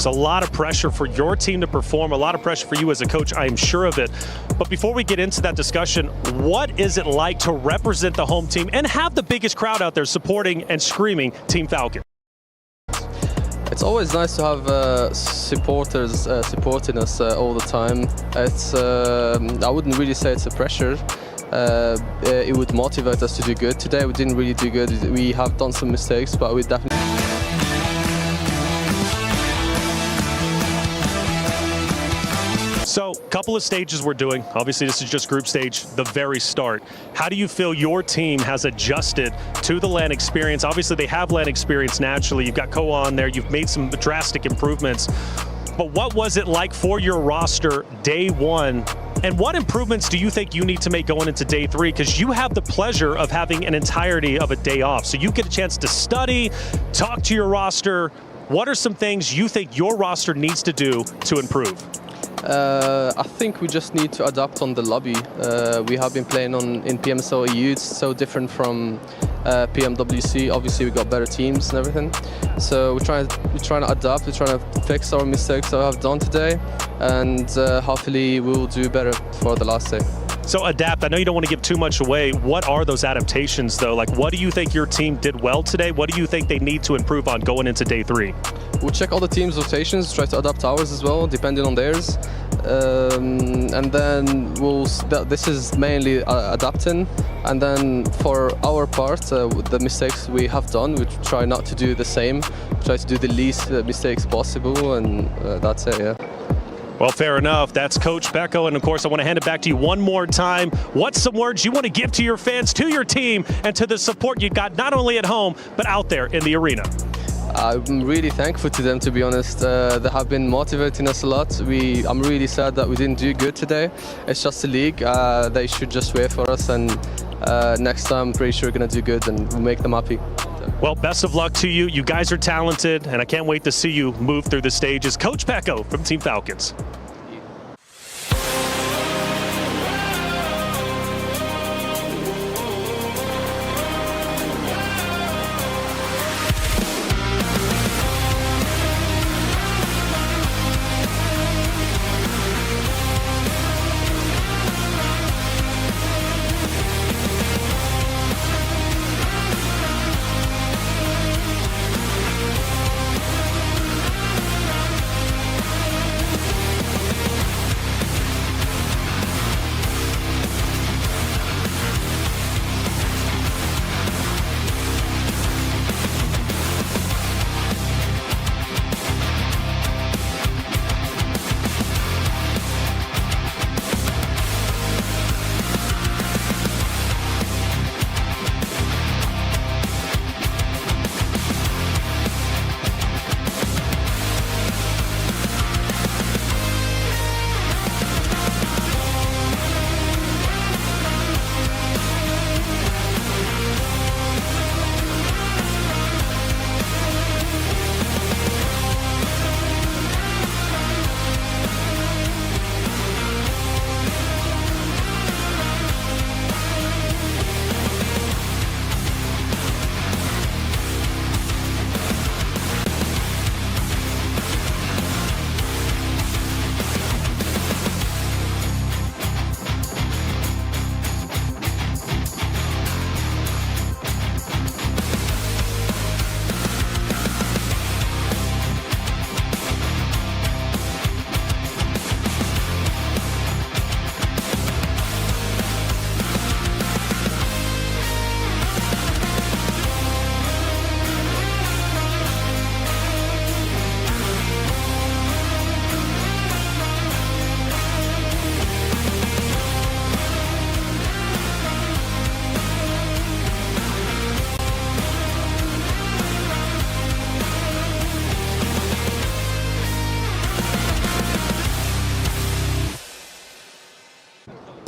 It's a lot of pressure for your team to perform, a lot of pressure for you as a coach, I am sure of it. But before we get into that discussion, what is it like to represent the home team and have the biggest crowd out there supporting and screaming Team Falcon? It's always nice to have supporters supporting us all the time. It's I wouldn't really say it's a pressure. It would motivate us to do good. Today we didn't really do good. We have done some mistakes, but we definitely... So, a couple of stages we're doing. Obviously, this is just group stage, the very start. How do you feel your team has adjusted to the LAN experience? Obviously, they have LAN experience naturally. You've got Koa on there. You've made some drastic improvements. But what was it like for your roster day one? And what improvements do you think you need to make going into day three? Because you have the pleasure of having an entirety of a day off. So you get a chance to study, talk to your roster. What are some things you think your roster needs to do to improve? I think we just need to adapt on the lobby. We have been playing in PMSL EU. It's so different from PMWC. Obviously, we got better teams and everything. So we're trying to adapt. We're trying to fix our mistakes that we have done today, and hopefully we'll do better for the last day. So adapt, I know you don't want to give too much away. What are those adaptations though? Like, what do you think your team did well today? What do you think they need to improve on going into day three? We'll check all the team's rotations, try to adapt ours as well, depending on theirs. And then this is mainly adapting. And then for our part, the mistakes we have done, we try not to do the same. Try to do the least mistakes possible, and that's it, yeah. Well, fair enough. That's Coach Becco, and of course, I want to hand it back to you one more time. What's some words you want to give to your fans, to your team, and to the support you've got not only at home, but out there in the arena? I'm really thankful to them, to be honest. They have been motivating us a lot. I'm really sad that we didn't do good today. It's just a league. They should just wait for us, and next time I'm pretty sure we're going to do good and we'll make them happy. Well, best of luck to you. You guys are talented, and I can't wait to see you move through the stages. Coach Becco from Team Falcons.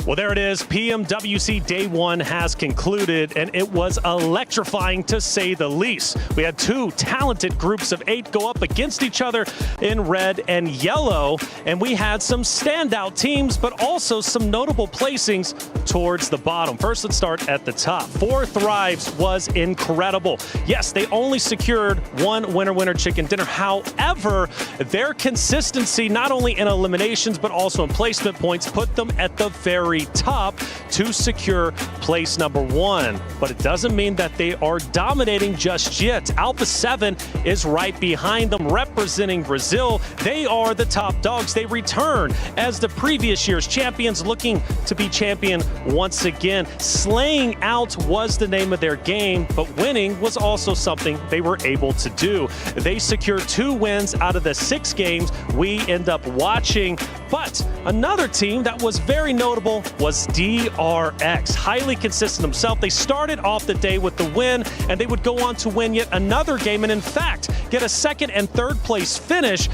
Well, there it is. PMWC Day 1 has concluded, and it was electrifying to say the least. We had two talented groups of 8 go up against each other in red and yellow, and we had some standout teams, but also some notable placings towards the bottom. First, let's start at the top. 4 Thrives was incredible. Yes, they only secured one winner chicken dinner. However, their consistency, not only in eliminations, but also in placement points, put them at the very top to secure place number 1. But it doesn't mean that they are dominating just yet. Alpha 7 is right behind them, representing Brazil. They are the top dogs. They return as the previous year's champions, looking to be champion once again. Slaying out was the name of their game, but winning was also something they were able to do. They secured 2 wins out of the 6 games we end up watching. But another team that was very notable was DRX. Highly consistent themselves. They started off the day with the win, and they would go on to win yet another game, and in fact, get a 2nd and 3rd place finish,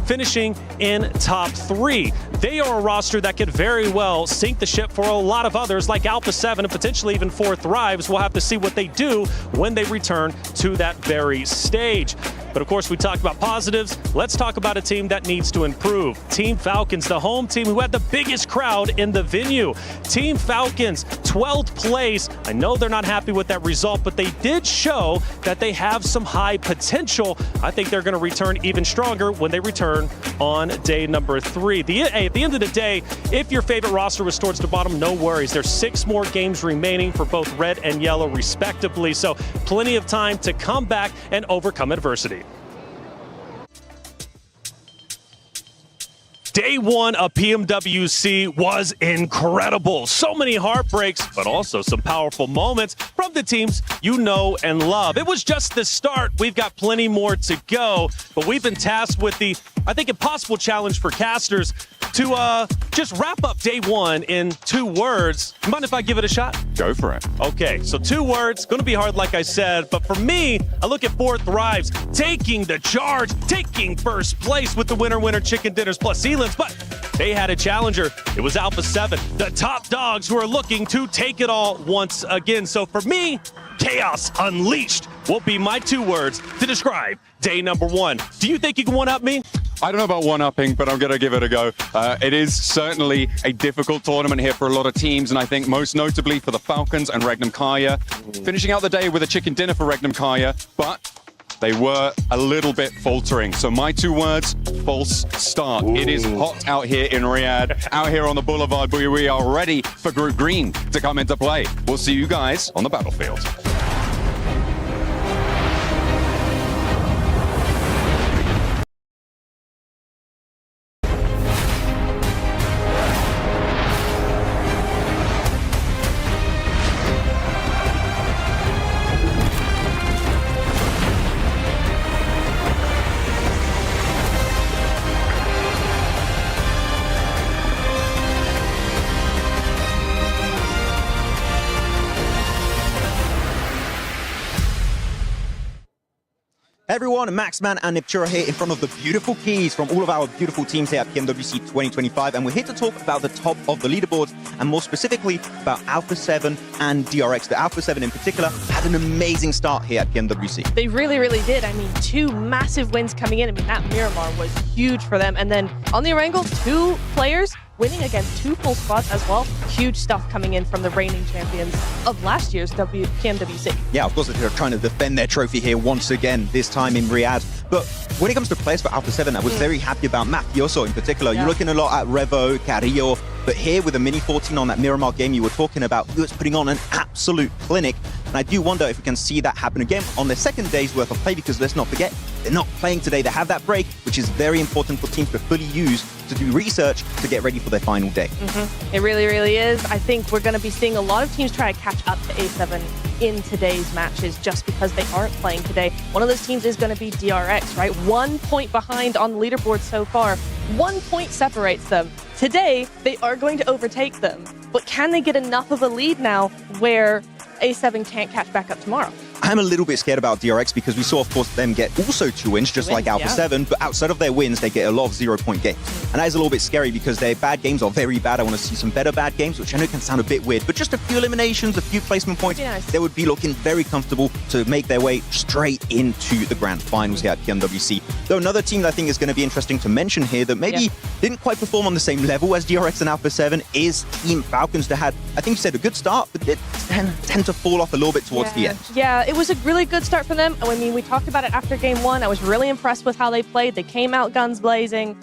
finishing in top 3. They are a roster that could very well sink the ship for a lot of others like Alpha 7 and potentially even 4 Thrives. We'll have to see what they do when they return to that very stage. But of course, we talked about positives. Let's talk about a team that needs to improve. Team Falcons, the home team who had the biggest crowd in the venue. Team Falcons, 12th place. I know they're not happy with that result, but they did show that they have some high potential. I think they're going to return even stronger when they return on day number 3. At the end of the day, if your favorite roster was towards the bottom, no worries. There's 6 more games remaining for both red and yellow respectively, so plenty of time to come back and overcome adversity. Day 1 of PMWC was incredible. So many heartbreaks, but also some powerful moments from the teams you know and love. It was just the start. We've got plenty more to go, but we've been tasked with the, I think, impossible challenge for casters to just wrap up day 1 in 2 words. Mind if I give it a shot? Go for it. Okay, so 2 words, gonna be hard like I said, but for me, I look at 4 Thrives, taking the charge, taking first place with the winner chicken dinners plus Elands, but they had a challenger. It was Alpha 7, the top dogs who are looking to take it all once again. So for me, Chaos Unleashed will be my 2 words to describe day number 1. Do you think you can one-up me? I don't know about one-upping, but I'm going to give it a go. It is certainly a difficult tournament here for a lot of teams, and I think most notably for the Falcons and Regnum Kaya. Finishing out the day with a chicken dinner for Regnum Kaya, but they were a little bit faltering. So my 2 words, false start. Ooh. It is hot out here in Riyadh, out here on the boulevard, but we are ready for Group Green to come into play. We'll see you guys on the battlefield. Everyone, Maxman and Niptura here in front of the beautiful keys from all of our beautiful teams here at PMWC 2025, and we're here to talk about the top of the leaderboards, and more specifically about Alpha 7 and DRX. The Alpha 7 in particular had an amazing start here at PMWC. They really did. I mean, 2 massive wins coming in. I mean, that Miramar was huge for them. And then on the Erangel, 2 players winning against 2 full spots as well. Huge stuff coming in from the reigning champions of last year's PMWC. Yeah, of course, they're trying to defend their trophy here once again, this time in Riyadh. But when it comes to players for Alpha 7, I was very happy about Mafioso in particular. Yeah. You're looking a lot at Revo, Carrillo, but here with a mini 14 on that Miramar game you were talking about, he was putting on an absolute clinic. And I do wonder if we can see that happen again on their 2nd day's worth of play, because let's not forget, they're not playing today. They have that break, which is very important for teams to fully use to do research to get ready for their final day. It really is. I think we're going to be seeing a lot of teams try to catch up to A7 in today's matches just because they aren't playing today. One of those teams is going to be DRX, right? 1 point behind on the leaderboard so far. 1 point separates them. Today, they are going to overtake them. But can they get enough of a lead now where A7 can't catch back up tomorrow? I'm a little bit scared about DRX because we saw, of course, them get also 2 wins, just like Alpha 7, but outside of their wins, they get a lot of 0-point games. And that is a little bit scary because their bad games are very bad. I want to see some better bad games, which I know can sound a bit weird, but just a few eliminations, a few placement points, they would be looking very comfortable to make their way straight into the grand finals here at PMWC. Though another team that I think is going to be interesting to mention here that maybe didn't quite perform on the same level as DRX and Alpha 7 is Team Falcons that had, I think you said, a good start, but did tend to fall off a little bit towards the end. Yeah, it was a really good start for them. I mean, we talked about it after game 1. I was really impressed with how they played. They came out guns blazing,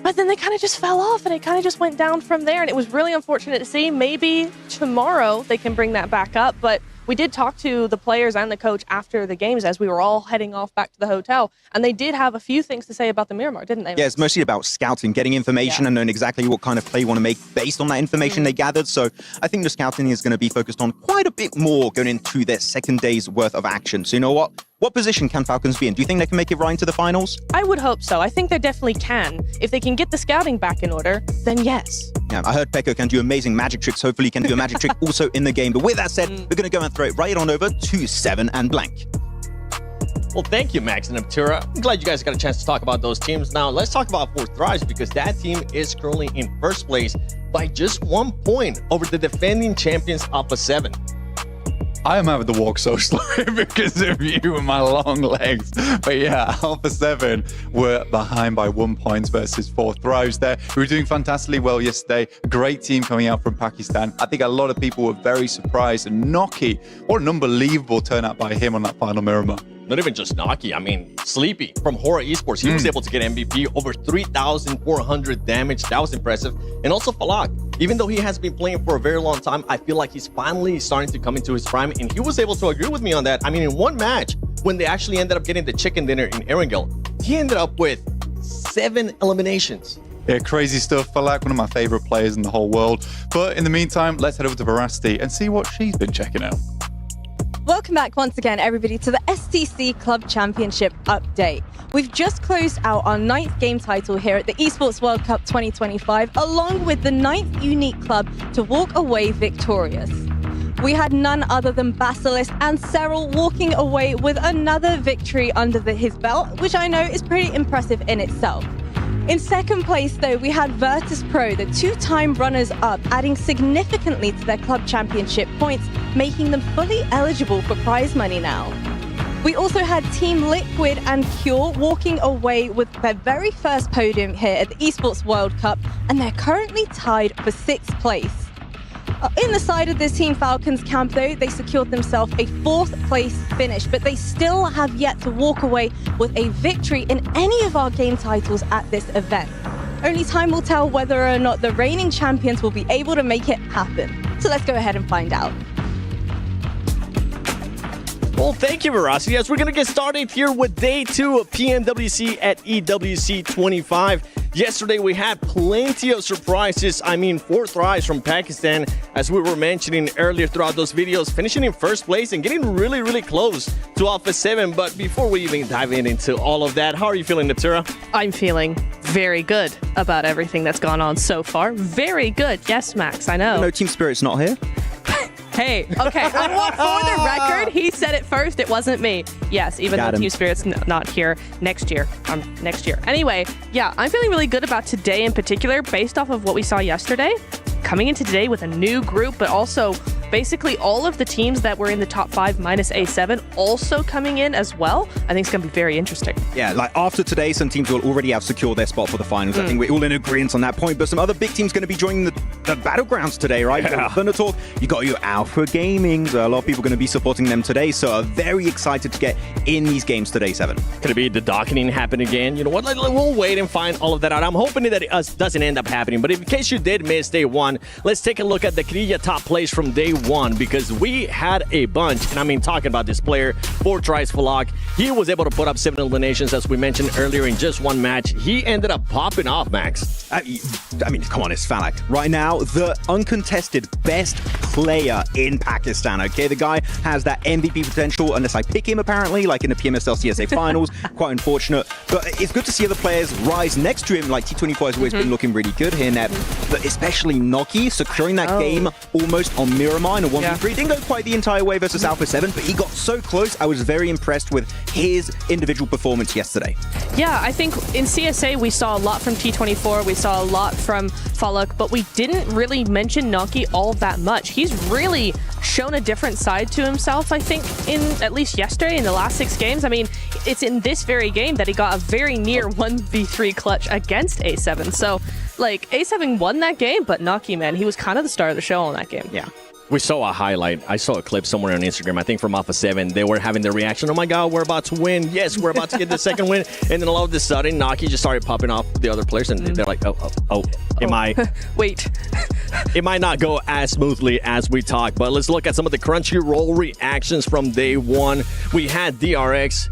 but then they kind of just fell off and it kind of just went down from there. And it was really unfortunate to see. Maybe tomorrow they can bring that back up, but we did talk to the players and the coach after the games as we were all heading off back to the hotel, and they did have a few things to say about the Miramar, didn't they? Yeah, it's mostly about scouting, getting information and knowing exactly what kind of play you want to make based on that information they gathered. So I think the scouting is going to be focused on quite a bit more going into their second day's worth of action. So you know what? What position can Falcons be in? Do you think they can make it right into the finals? I would hope so. I think they definitely can. If they can get the scouting back in order, then yes. Yeah, I heard Pekka can do amazing magic tricks. Hopefully he can do a magic trick also in the game. But with that said, we're going to go and throw it right on over to 7 and Blank. Well, thank you, Max and Aptura. I'm glad you guys got a chance to talk about those teams. Now, let's talk about Fourth Thrives because that team is currently in first place by just 1 point over the defending champions Alpha 7. I am having to walk so slowly because of you and my long legs. But yeah, Alpha 7 were behind by 1 point versus Fourth Thrives there. We were doing fantastically well yesterday. A great team coming out from Pakistan. I think a lot of people were very surprised. And Noki, what an unbelievable turnout by him on that final Miramar. Not even just Naki, I mean, Sleepy from Horror Esports. He was able to get MVP, over 3,400 damage. That was impressive. And also Falak, even though he has been playing for a very long time, I feel like he's finally starting to come into his prime. And he was able to agree with me on that. I mean, in one match, when they actually ended up getting the chicken dinner in Erangel, he ended up with 7 eliminations. Yeah, crazy stuff. Falak, one of my favorite players in the whole world. But in the meantime, let's head over to Veracity and see what she's been checking out. Welcome back once again, everybody, to the STC Club Championship update. We've just closed out our 9th game title here at the Esports World Cup 2025, along with the 9th unique club to walk away victorious. We had none other than Basilisk and Cyril walking away with another victory under his belt, which I know is pretty impressive in itself. In second place, though, we had Virtus Pro, the 2-time runners-up, adding significantly to their club championship points, making them fully eligible for prize money now. We also had Team Liquid and Cure walking away with their very first podium here at the Esports World Cup, and they're currently tied for 6th place. In the side of this Team Falcons camp, though, they secured themselves a 4th place finish, but they still have yet to walk away with a victory in any of our game titles at this event. Only time will tell whether or not the reigning champions will be able to make it happen. So let's go ahead and find out. Well, thank you, Veracity. Yes, we're going to get started here with day 2 of PMWC at EWC 25. Yesterday, we had plenty of surprises. I mean, Fourth Thrives from Pakistan, as we were mentioning earlier throughout those videos, finishing in first place and getting really, really close to Alpha 7. But before we even dive into all of that, how are you feeling, Natura? I'm feeling very good about everything that's gone on so far. Very good. Yes, Max, I know. No, Team Spirit's not here. Hey, okay, for the record, he said it first. It wasn't me. Yes, even though Team Spirit's not here next year. Next year. Anyway, yeah, I'm feeling really good about today in particular, based off of what we saw yesterday. Coming into today with a new group, but also basically all of the teams that were in the top 5 minus A7 also coming in as well. I think it's going to be very interesting. Yeah, like after today, some teams will already have secured their spot for the finals. I think we're all in agreement on that point, but some other big teams going to be joining the battlegrounds today, right? Yeah. Thunder Talk, you got your Alpha Gaming. So a lot of people going to be supporting them today, so are very excited to get in these games today, 7. Could it be the docketing happen again? You know what? We'll wait and find all of that out. I'm hoping that it doesn't end up happening, but in case you did miss day 1, let's take a look at the Kriya top place from day 1, because we had a bunch, and I mean, talking about this player, 4 tries for lock. He was able to put up 7 eliminations, as we mentioned earlier, in just 1 match. He ended up popping off, Max. I mean, come on, it's Falak. Right now, the uncontested best player in Pakistan, okay? The guy has that MVP potential, unless I pick him, apparently, like in the PMSL CSA finals. Quite unfortunate. But it's good to see other players rise next to him. Like T24 has always been looking really good here, Neb. But especially Noki, securing that game almost on Miramar in a 1v3. Didn't go quite the entire way versus Alpha 7, but he got so close. I was very impressed with his individual performance yesterday. Yeah, I think in CSA we saw a lot from T24, we saw a lot from Falak, but we didn't really mention Noki all that much. He's really shown a different side to himself, I think, in at least yesterday in the last 6 games. I mean, it's in this very game that he got a very near 1v3 clutch against A7. So, like, A7 won that game, but Noki, man, he was kind of the star of the show on that game. Yeah. We saw a highlight. I saw a clip somewhere on Instagram, I think from Alpha 7. They were having the reaction, oh my god, we're about to win. Yes, we're about to get the second win. And then all of a sudden, Noki just started popping off the other players, and they're like, am I... Wait. It might not go as smoothly as we talk, but let's look at some of the Crunchyroll reactions from day one. We had DRX.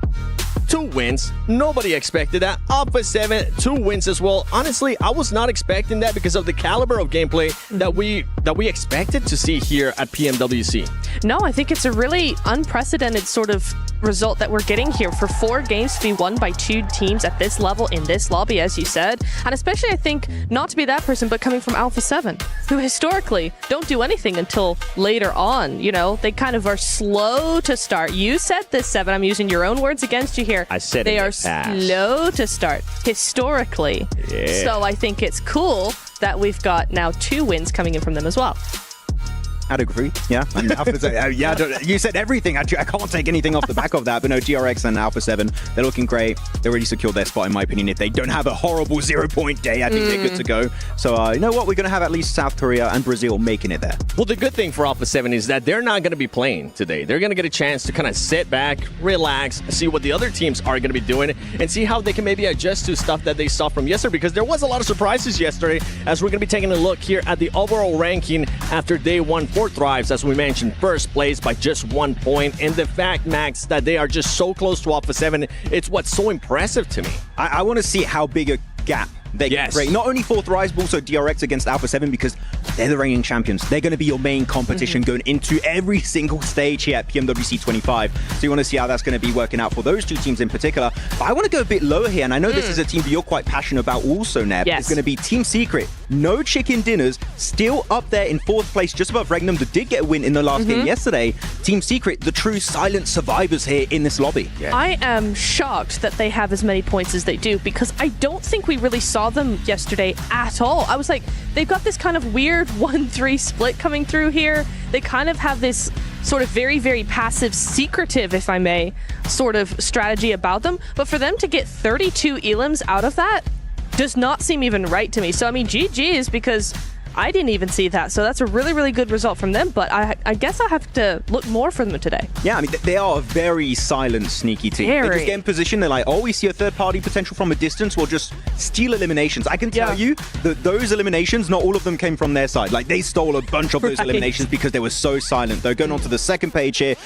2 wins. Nobody expected that. Alpha 7, 2 wins as well. Honestly, I was not expecting that because of the caliber of gameplay that we expected to see here at PMWC. No, I think it's a really unprecedented sort of result that we're getting here for 4 games to be won by 2 teams at this level in this lobby, as you said. And especially, I think, not to be that person, but coming from Alpha 7, who historically don't do anything until later on. You know, they kind of are slow to start. You said this, 7. I'm using your own words against you here. I said they in are the past. slow to start historically. Yeah. So I think it's cool that we've got now 2 wins coming in from them as well. I'd agree. Yeah. And Alpha, you said everything. I can't take anything off the back of that. But no, GRX and Alpha 7, they're looking great. They already secured their spot, in my opinion. If they don't have a horrible 0-point day, I think they're good to go. So, you know what? We're going to have at least South Korea and Brazil making it there. Well, the good thing for Alpha 7 is that they're not going to be playing today. They're going to get a chance to kind of sit back, relax, see what the other teams are going to be doing, and see how they can maybe adjust to stuff that they saw from yesterday, because there was a lot of surprises yesterday, as we're going to be taking a look here at the overall ranking after day 1 for Thrives. As we mentioned, first place by just 1 point, and the fact, Max, that they are just so close to Alpha 7, it's what's so impressive to me. I want to see how big a gap they can create. Not only for Thrives, but also DRX against Alpha 7, because they're the reigning champions. They're going to be your main competition going into every single stage here at PMWC 25. So you want to see how that's going to be working out for those 2 teams in particular. But I want to go a bit lower here, and I know this is a team that you're quite passionate about also, Neb. Yes. It's going to be Team Secret. No chicken dinners, still up there in 4th place, just above Regnum, that did get a win in the last game yesterday. Team Secret, the true silent survivors here in this lobby. Yeah. I am shocked that they have as many points as they do, because I don't think we really saw them yesterday at all. I was like, they've got this kind of weird 1-3 split coming through here. They kind of have this sort of very, very passive, secretive, if I may, sort of strategy about them. But for them to get 32 elims out of that does not seem even right to me. So, I mean, GG's, because I didn't even see that. So that's a really, really good result from them. But I guess I have to look more for them today. Yeah, I mean, they are a very silent, sneaky team. They just get in position. They're like, oh, we see a third-party potential from a distance. We'll just steal eliminations. I can tell you that those eliminations, not all of them came from their side. Like, they stole a bunch of those eliminations because they were so silent. They're going on to the second page here.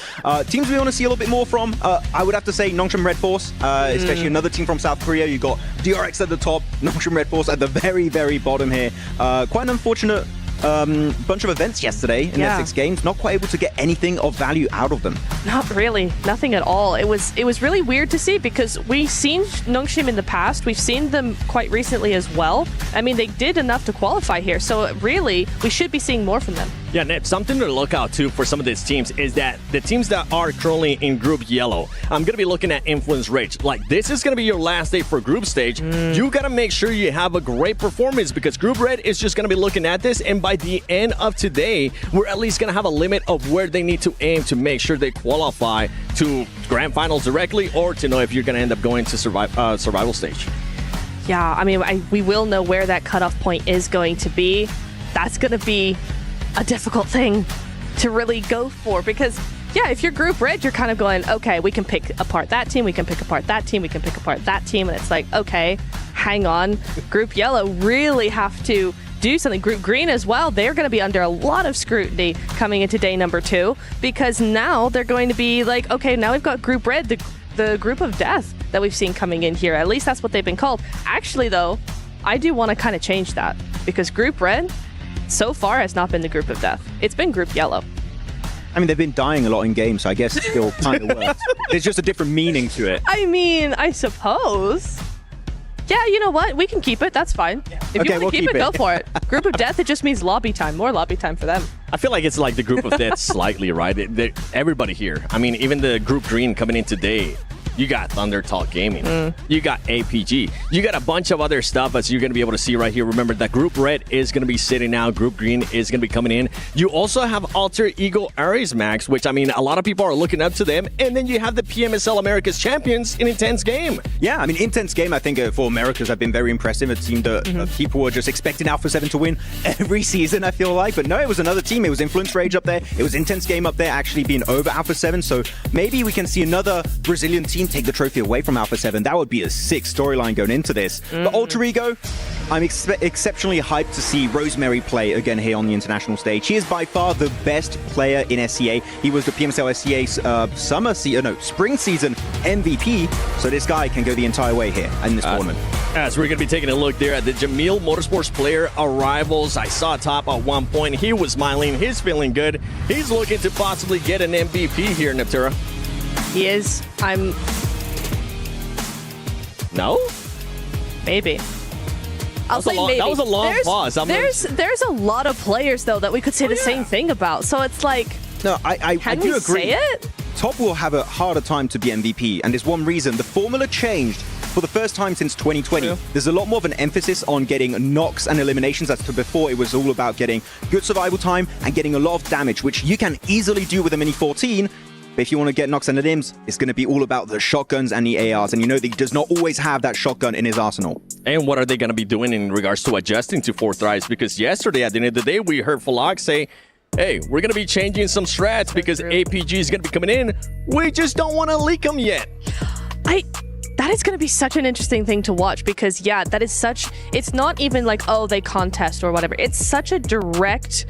Teams we want to see a little bit more from, I would have to say Nongshim Red Force, especially another team from South Korea. You got DRX at the top, Nongshim Red Force at the very, very bottom here. Quite an unfortunate bunch of events yesterday in their 6 games, not quite able to get anything of value out of them. Not really, nothing at all. It was really weird to see, because we've seen Nongshim in the past, we've seen them quite recently as well. I mean, they did enough to qualify here, so really we should be seeing more from them. Yeah, Nip, something to look out too for some of these teams is that the teams that are currently in Group Yellow, I'm going to be looking at influence rate. Like, this is going to be your last day for group stage. You got to make sure you have a great performance, because Group Red is just going to be looking at this, and by the end of today, we're at least going to have a limit of where they need to aim to make sure they qualify to Grand Finals directly, or to know if you're going to end up going to survival stage. Yeah, I mean, we will know where that cutoff point is going to be. That's going to be a difficult thing to really go for, because yeah, if you're Group Red, you're kind of going, okay, we can pick apart that team, we can pick apart that team, we can pick apart that team, and it's like, okay, hang on. Group Yellow really have to do something. Group Green as well, they're going to be under a lot of scrutiny coming into day number 2, because now they're going to be like, okay, now we've got Group Red, the group of death that we've seen coming in here. At least that's what they've been called. Actually, though, I do want to kind of change that, because Group Red, so far has not been the group of death. It's been group yellow. I mean, they've been dying a lot in games, so I guess it still kind of works. There's just a different meaning to it. I mean, I suppose. Yeah, you know what? We can keep it. That's fine. If you want to keep it, go for it. Group of death, it just means lobby time. More lobby time for them. I feel like it's like the group of death slightly, right? Everybody here. I mean, even the group green coming in today. You got Thunder Talk Gaming. You got APG. You got a bunch of other stuff as you're going to be able to see right here. Remember that Group Red is going to be sitting out. Group Green is going to be coming in. You also have Alter Ego Ares Max, which, I mean, a lot of people are looking up to them. And then you have the PMSL America's Champions in Intense Game. Yeah, I mean, Intense Game, I think, for Americas have been very impressive. It seemed that people were just expecting Alpha 7 to win every season, I feel like. But no, it was another team. It was Influence Rage up there. It was Intense Game up there, actually being over Alpha 7. So maybe we can see another Brazilian team take the trophy away from Alpha 7. That would be a sick storyline going into this. But Alter Ego, I'm exceptionally hyped to see Rosemary play again here on the international stage. She is by far the best player in SCA. He was the PMSL SCA spring season MVP. So this guy can go the entire way here in this tournament. As we're going to be taking a look there at the Jamil Motorsports player arrivals. I saw Top at one point. He was smiling. He's feeling good. He's looking to possibly get an MVP here, Neptura. He is. No? Maybe. I'll say maybe. That was a long pause. There's a lot of players, though, that we could say the same thing about. So it's like, no, I do agree. Say it? Top will have a harder time to be MVP, and there's one reason. The formula changed for the first time since 2020. Yeah. There's a lot more of an emphasis on getting knocks and eliminations as to before it was all about getting good survival time and getting a lot of damage, which you can easily do with a Mini 14. But if you want to get knocks and elims, it's going to be all about the shotguns and the ARs. And you know that he does not always have that shotgun in his arsenal. And what are they going to be doing in regards to adjusting to 4 thrives? Because yesterday, at the end of the day, we heard Falak say, hey, we're going to be changing some strats because APG is going to be coming in. We just don't want to leak them yet. That is going to be such an interesting thing to watch because, yeah, that is it's not even like, oh, they contest or whatever. It's such a direct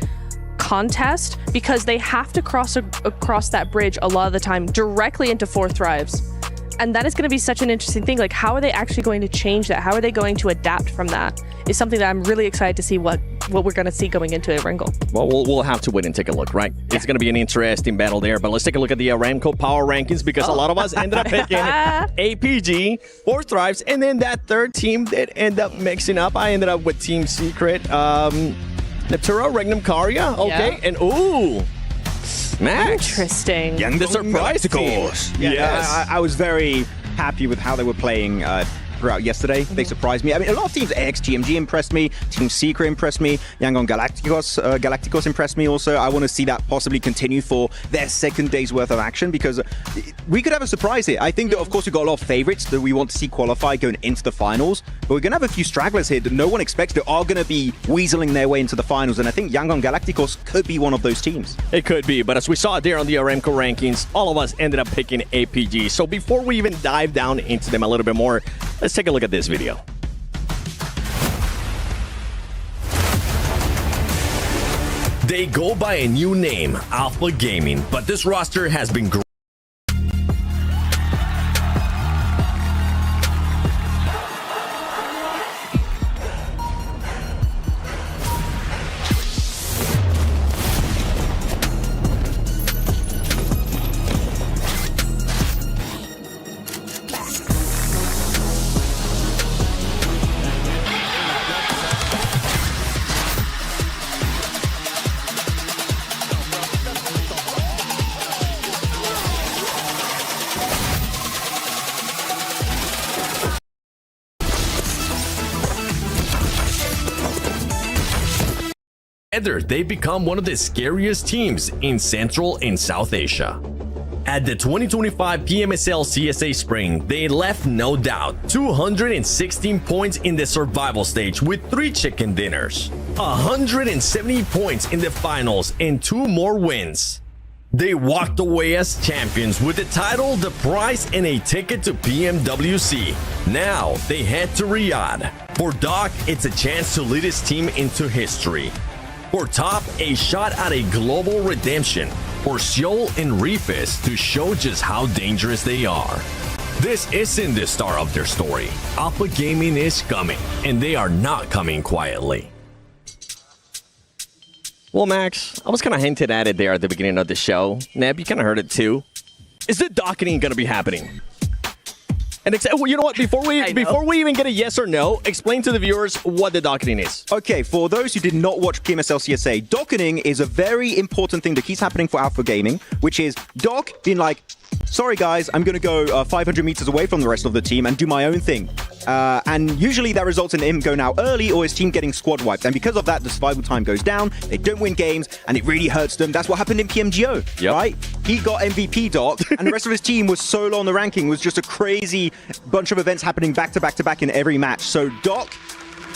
contest because they have to cross across that bridge a lot of the time directly into 4 thrives. And that is going to be such an interesting thing. Like, how are they actually going to change that? How are they going to adapt from that? Is something that I'm really excited to see what we're going to see going into a Ringle. Well, we'll have to wait and take a look, right? Yeah. It's going to be an interesting battle there. But let's take a look at the Aramco Power Rankings because a lot of us ended up picking APG, 4 thrives, and then that third team that ended up mixing up. I ended up with Team Secret, Neptura, Regnum Karya, okay, and ooh, Max. Interesting. The surprise team. Yes. I was very happy with how they were playing throughout yesterday. They surprised me. I mean, a lot of teams, XGMG impressed me, Team Secret impressed me, Yangon Galacticos impressed me also. I want to see that possibly continue for their second day's worth of action because we could have a surprise here. I think that, of course, we've got a lot of favorites that we want to see qualify going into the finals, but we're going to have a few stragglers here that no one expects that are going to be weaseling their way into the finals, and I think Yangon Galacticos could be one of those teams. It could be, but as we saw there on the Aramco rankings, all of us ended up picking APG. So before we even dive down into them a little bit more, let's take a look at this video. They go by a new name, Alpha Gaming, but this roster has been growing. Together, they become one of the scariest teams in Central and South Asia. At the 2025 PMSL CSA Spring, they left no doubt 216 points in the survival stage with 3 chicken dinners, 170 points in the finals, and 2 more wins. They walked away as champions with the title, the prize, and a ticket to PMWC. Now they head to Riyadh. For Doc, it's a chance to lead his team into history. For Top, a shot at a global redemption. For Seoul and Reefus to show just how dangerous they are. This isn't the star of their story. Alpha Gaming is coming, and they are not coming quietly. Well, Max, I was kind of hinted at it there at the beginning of the show. Neb, you kind of heard it too. Is the docketing going to be happening? And you know what? Before we even get a yes or no, explain to the viewers what the docketing is. Okay, for those who did not watch PMSL CSA, docketing is a very important thing that keeps happening for Alpha Gaming, which is Doc being like, sorry guys, I'm going to go 500 meters away from the rest of the team and do my own thing. And usually that results in him going out early or his team getting squad wiped. And because of that, the survival time goes down, they don't win games, and it really hurts them. That's what happened in PMGO, right? He got MVP Doc, and the rest of his team was so low on the ranking. It was just a crazy bunch of events happening back to back to back in every match. So Doc,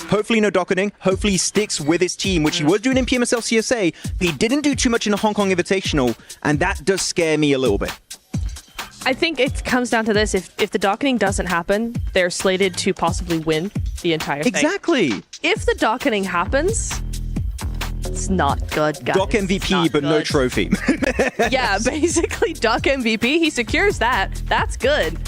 hopefully no docketing. Hopefully he sticks with his team, which he was doing in PMSL CSA, but he didn't do too much in the Hong Kong Invitational, and that does scare me a little bit. I think it comes down to this. If the docketing doesn't happen, they're slated to possibly win the entire thing. Exactly. If the docketing happens, it's not good, guys. Doc MVP, but no trophy. Yeah, basically Doc MVP. He secures that. That's good.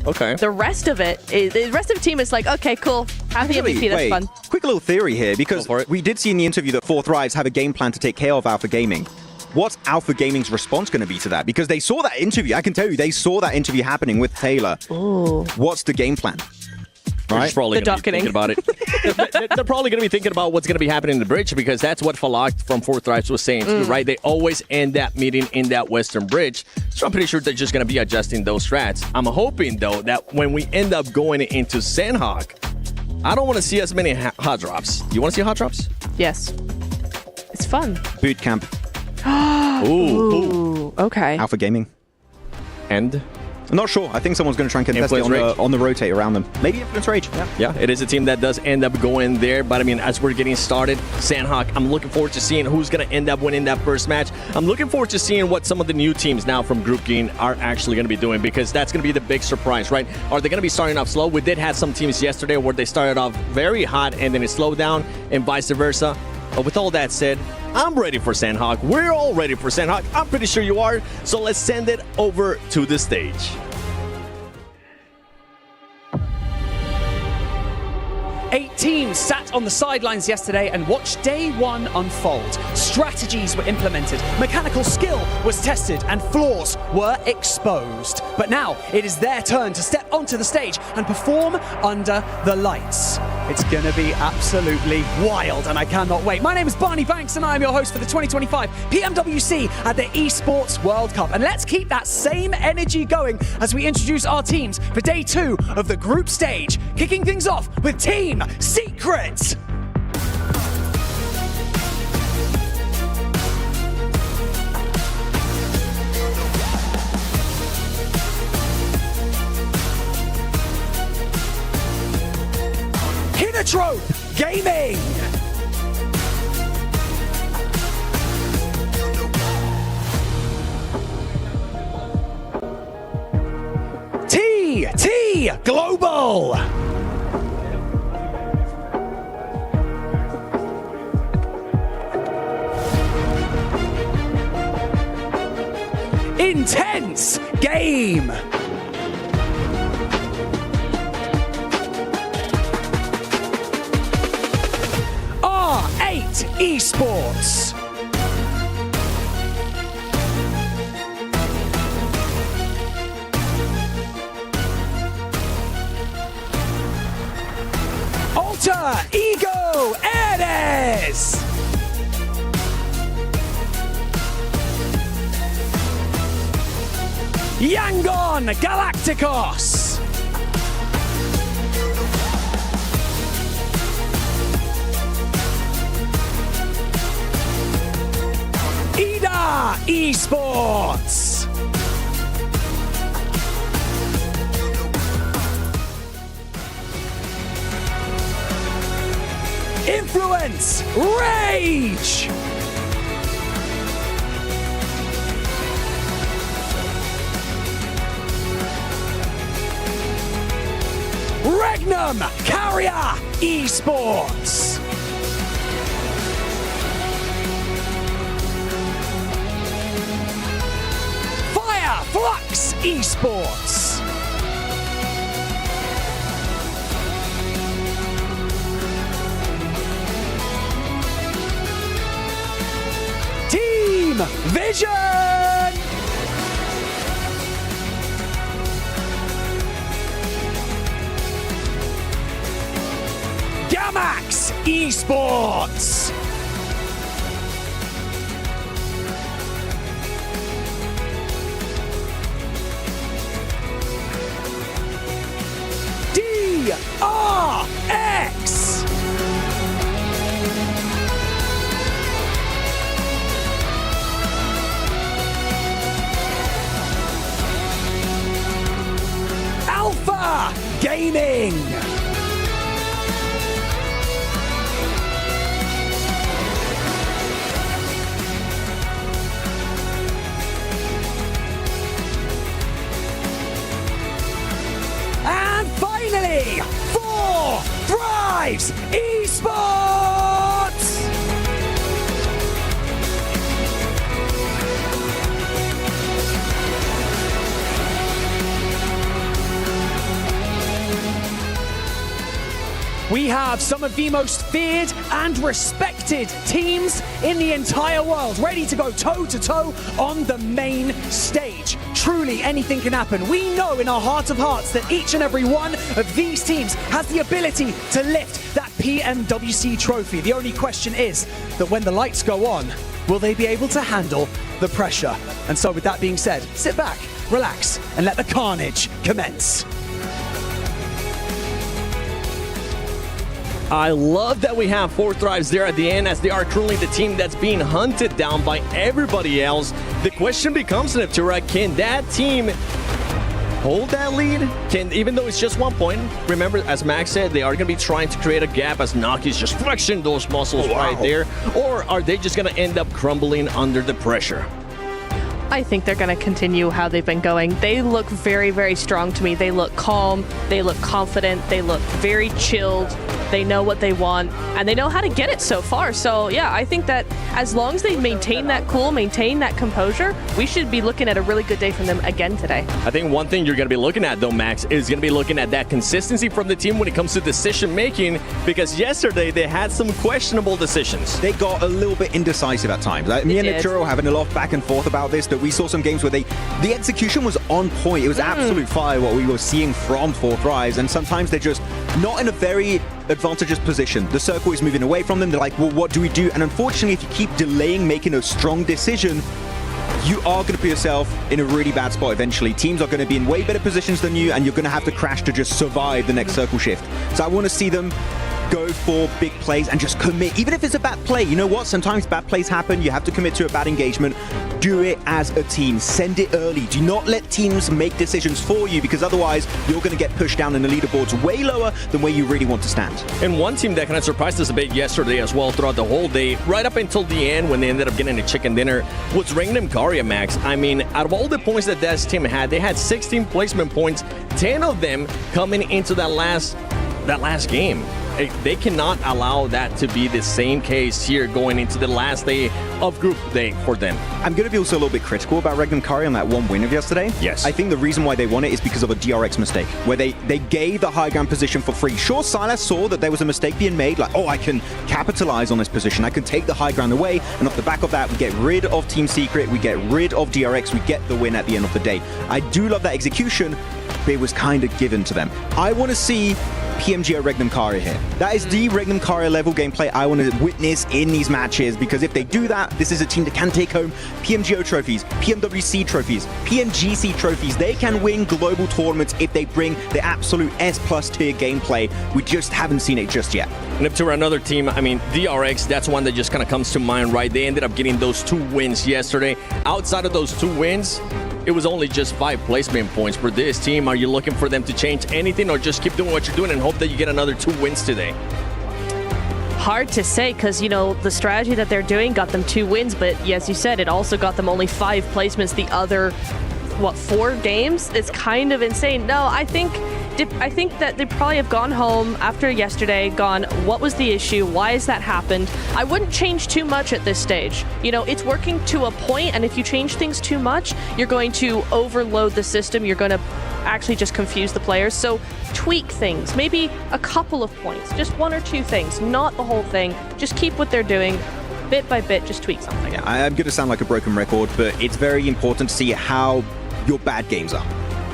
Okay. The rest of it, the rest of the team is like, okay, cool. Have the MVP, that's fun. Quick little theory here, because we did see in the interview that 4 Thrives have a game plan to take care of Alpha Gaming. What's Alpha Gaming's response going to be to that? Because they saw that interview. I can tell you, they saw that interview happening with Taylor. Ooh. What's the game plan? Right? Probably the docketing. About it. They're probably going to be thinking about what's going to be happening in the bridge, because that's what Falak from 4 Thrives was saying too, right? They always end that meeting in that western bridge. So I'm pretty sure they're just going to be adjusting those strats. I'm hoping, though, that when we end up going into Sandhawk, I don't want to see as many hot drops. You want to see hot drops? Yes. It's fun. Boot camp. Ooh. Okay. Alpha Gaming. And? I'm not sure. I think someone's going to try and contest it on the rotate around them. Maybe Influence Rage. Yeah, it is a team that does end up going there. But I mean, as we're getting started, Sandhawk, I'm looking forward to seeing who's going to end up winning that first match. I'm looking forward to seeing what some of the new teams now from Group Green are actually going to be doing, because that's going to be the big surprise, right? Are they going to be starting off slow? We did have some teams yesterday where they started off very hot and then it slowed down, and vice versa. But with all that said, I'm ready for Sandhawk. We're all ready for Sandhawk. I'm pretty sure you are. So let's send it over to the stage. 8 teams sat on the sidelines yesterday and watched day one unfold. Strategies were implemented, mechanical skill was tested, and flaws were exposed. But now it is their turn to step onto the stage and perform under the lights. It's gonna be absolutely wild, and I cannot wait. My name is Barney Banks, and I am your host for the 2025 PMWC at the Esports World Cup. And let's keep that same energy going as we introduce our teams for day 2 of the group stage, kicking things off with Team Secret. Trope Gaming. TT Global. Intense Game. Esports. Alter Ego Eres. Yangon Galacticos. Esports. Influence Rage. Regnum Carrier Esports. Flux Esports. Vision! Gamax Esports! DRX! Alpha Gaming! And finally, 4 Thrives Esports! We have some of the most feared and respected teams in the entire world ready to go toe-to-toe on the main stage. Truly, anything can happen. We know in our heart of hearts that each and every one of these teams has the ability to lift that PMWC trophy. The only question is that when the lights go on, will they be able to handle the pressure? And so with that being said, sit back, relax, and let the carnage commence. I love that we have 4 Thrives there at the end, as they are currently the team that's being hunted down by everybody else. The question becomes, Neptura, can that team hold that lead? Even though it's just 1 point, remember, as Max said, they are going to be trying to create a gap as Naki's just flexing those muscles right there. Or are they just going to end up crumbling under the pressure? I think they're going to continue how they've been going. They look very, very strong to me. They look calm, they look confident, they look very chilled. They know what they want, and they know how to get it so far. So yeah, I think that as long as they maintain that cool, maintain that composure, we should be looking at a really good day from them again today. I think one thing you're going to be looking at, though, Max, is going to be looking at that consistency from the team when it comes to decision making, because yesterday they had some questionable decisions. They got a little bit indecisive at times. Me and Nepturo were having a lot of back and forth about this, that we saw some games where the execution was on point. It was absolute fire what we were seeing from 4 Thrives, and sometimes they're just not in a very advantageous position. The circle is moving away from them. They're like, well, what do we do? And unfortunately, if you keep delaying making a strong decision, you are going to put yourself in a really bad spot eventually. Teams are going to be in way better positions than you, and you're going to have to crash to just survive the next circle shift. So I want to see them go for big plays and just commit. Even if it's a bad play, you know what? Sometimes bad plays happen. You have to commit to a bad engagement. Do it as a team. Send it early. Do not let teams make decisions for you, because otherwise you're going to get pushed down in the leaderboards way lower than where you really want to stand. And one team that kind of surprised us a bit yesterday as well throughout the whole day, right up until the end when they ended up getting a chicken dinner, was Rangnim Karya, Max. I mean, out of all the points that this team had, they had 16 placement points, 10 of them coming into that last game. They cannot allow that to be the same case here going into the last day of group day for them. I'm going to be also a little bit critical about Rangnim Karya on that one win of yesterday. Yes. I think the reason why they won it is because of a DRX mistake, where they gave the high ground position for free. Sure, Silas saw that there was a mistake being made, like, oh, I can capitalize on this position. I can take the high ground away, and off the back of that, we get rid of Team Secret, we get rid of DRX, we get the win at the end of the day. I do love that execution, but it was kind of given to them. I want to see PMGO Rangnim Karya here. That is the Rangnim Karya level gameplay I want to witness in these matches, because if they do that, this is a team that can take home PMGO trophies, PMWC trophies, PMGC trophies. They can win global tournaments if they bring the absolute S+ tier gameplay. We just haven't seen it just yet. And up to another team, I mean, DRX, that's one that just kind of comes to mind, right? They ended up getting those 2 wins yesterday. Outside of those 2 wins, it was only just 5 placement points for this team. Are you looking for them to change anything, or just keep doing what you're doing and hope that you get another 2 wins today? Hard to say, because, you know, the strategy that they're doing got them 2 wins, but as you said, it also got them only 5 placements the other, 4 games? It's kind of insane. No, I think that they probably have gone home after yesterday, gone, what was the issue? Why has that happened? I wouldn't change too much at this stage. You know, it's working to a point, and if you change things too much, you're going to overload the system. You're going to actually just confuse the players. So tweak things, maybe a couple of points, just 1 or 2 things, not the whole thing. Just keep what they're doing. bit by bit, just tweak something. Yeah, I'm going to sound like a broken record, but it's very important to see how your bad games are,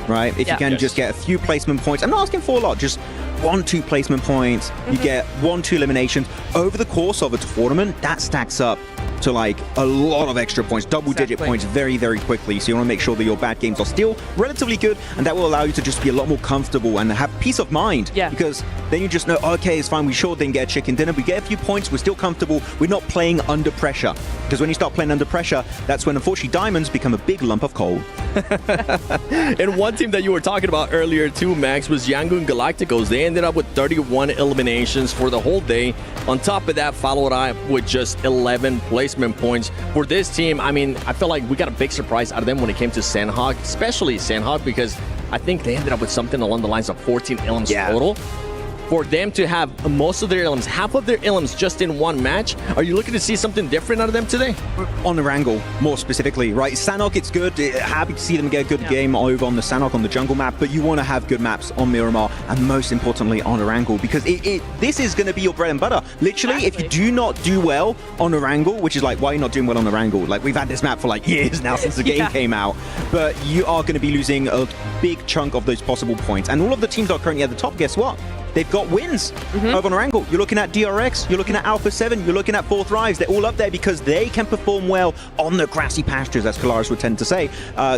right? If you can just get a few placement points, I'm not asking for a lot, just 1-2 placement points, you get 1-2 eliminations over the course of a tournament, that stacks up to like a lot of extra points, double-digit points very, very quickly. So you want to make sure that your bad games are still relatively good, and that will allow you to just be a lot more comfortable and have peace of mind. Yeah. Because then you just know, okay, it's fine, we sure didn't get a chicken dinner, we get a few points, we're still comfortable, we're not playing under pressure. Because when you start playing under pressure, that's when unfortunately diamonds become a big lump of coal. And one team that you were talking about earlier too, Max, was Yangon Galacticos. They ended up with 31 eliminations for the whole day. On top of that, followed up with just 11 placement points. For this team, I mean, I feel like we got a big surprise out of them when it came to Sandhog, especially Sandhog, because I think they ended up with something along the lines of 14 elims total. For them to have most of their elims, half of their elims just in one match, are you looking to see something different out of them today? On the Wrangle, more specifically, right? Sanhok, it's good. Happy to see them get a good game over on the Sanhok on the jungle map, but you want to have good maps on Miramar, and most importantly on Wrangle, because this is going to be your bread and butter. Literally, if you do not do well on Wrangle, which is like, why are you not doing well on Wrangle? Like, we've had this map for like years now since the game came out, but you are going to be losing a big chunk of those possible points. And all of the teams that are currently at the top, guess what? They've got wins over on Wrangle. You're looking at DRX, you're looking at Alpha 7, you're looking at Fourth Rise. They're all up there because they can perform well on the grassy pastures, as Kalaris would tend to say.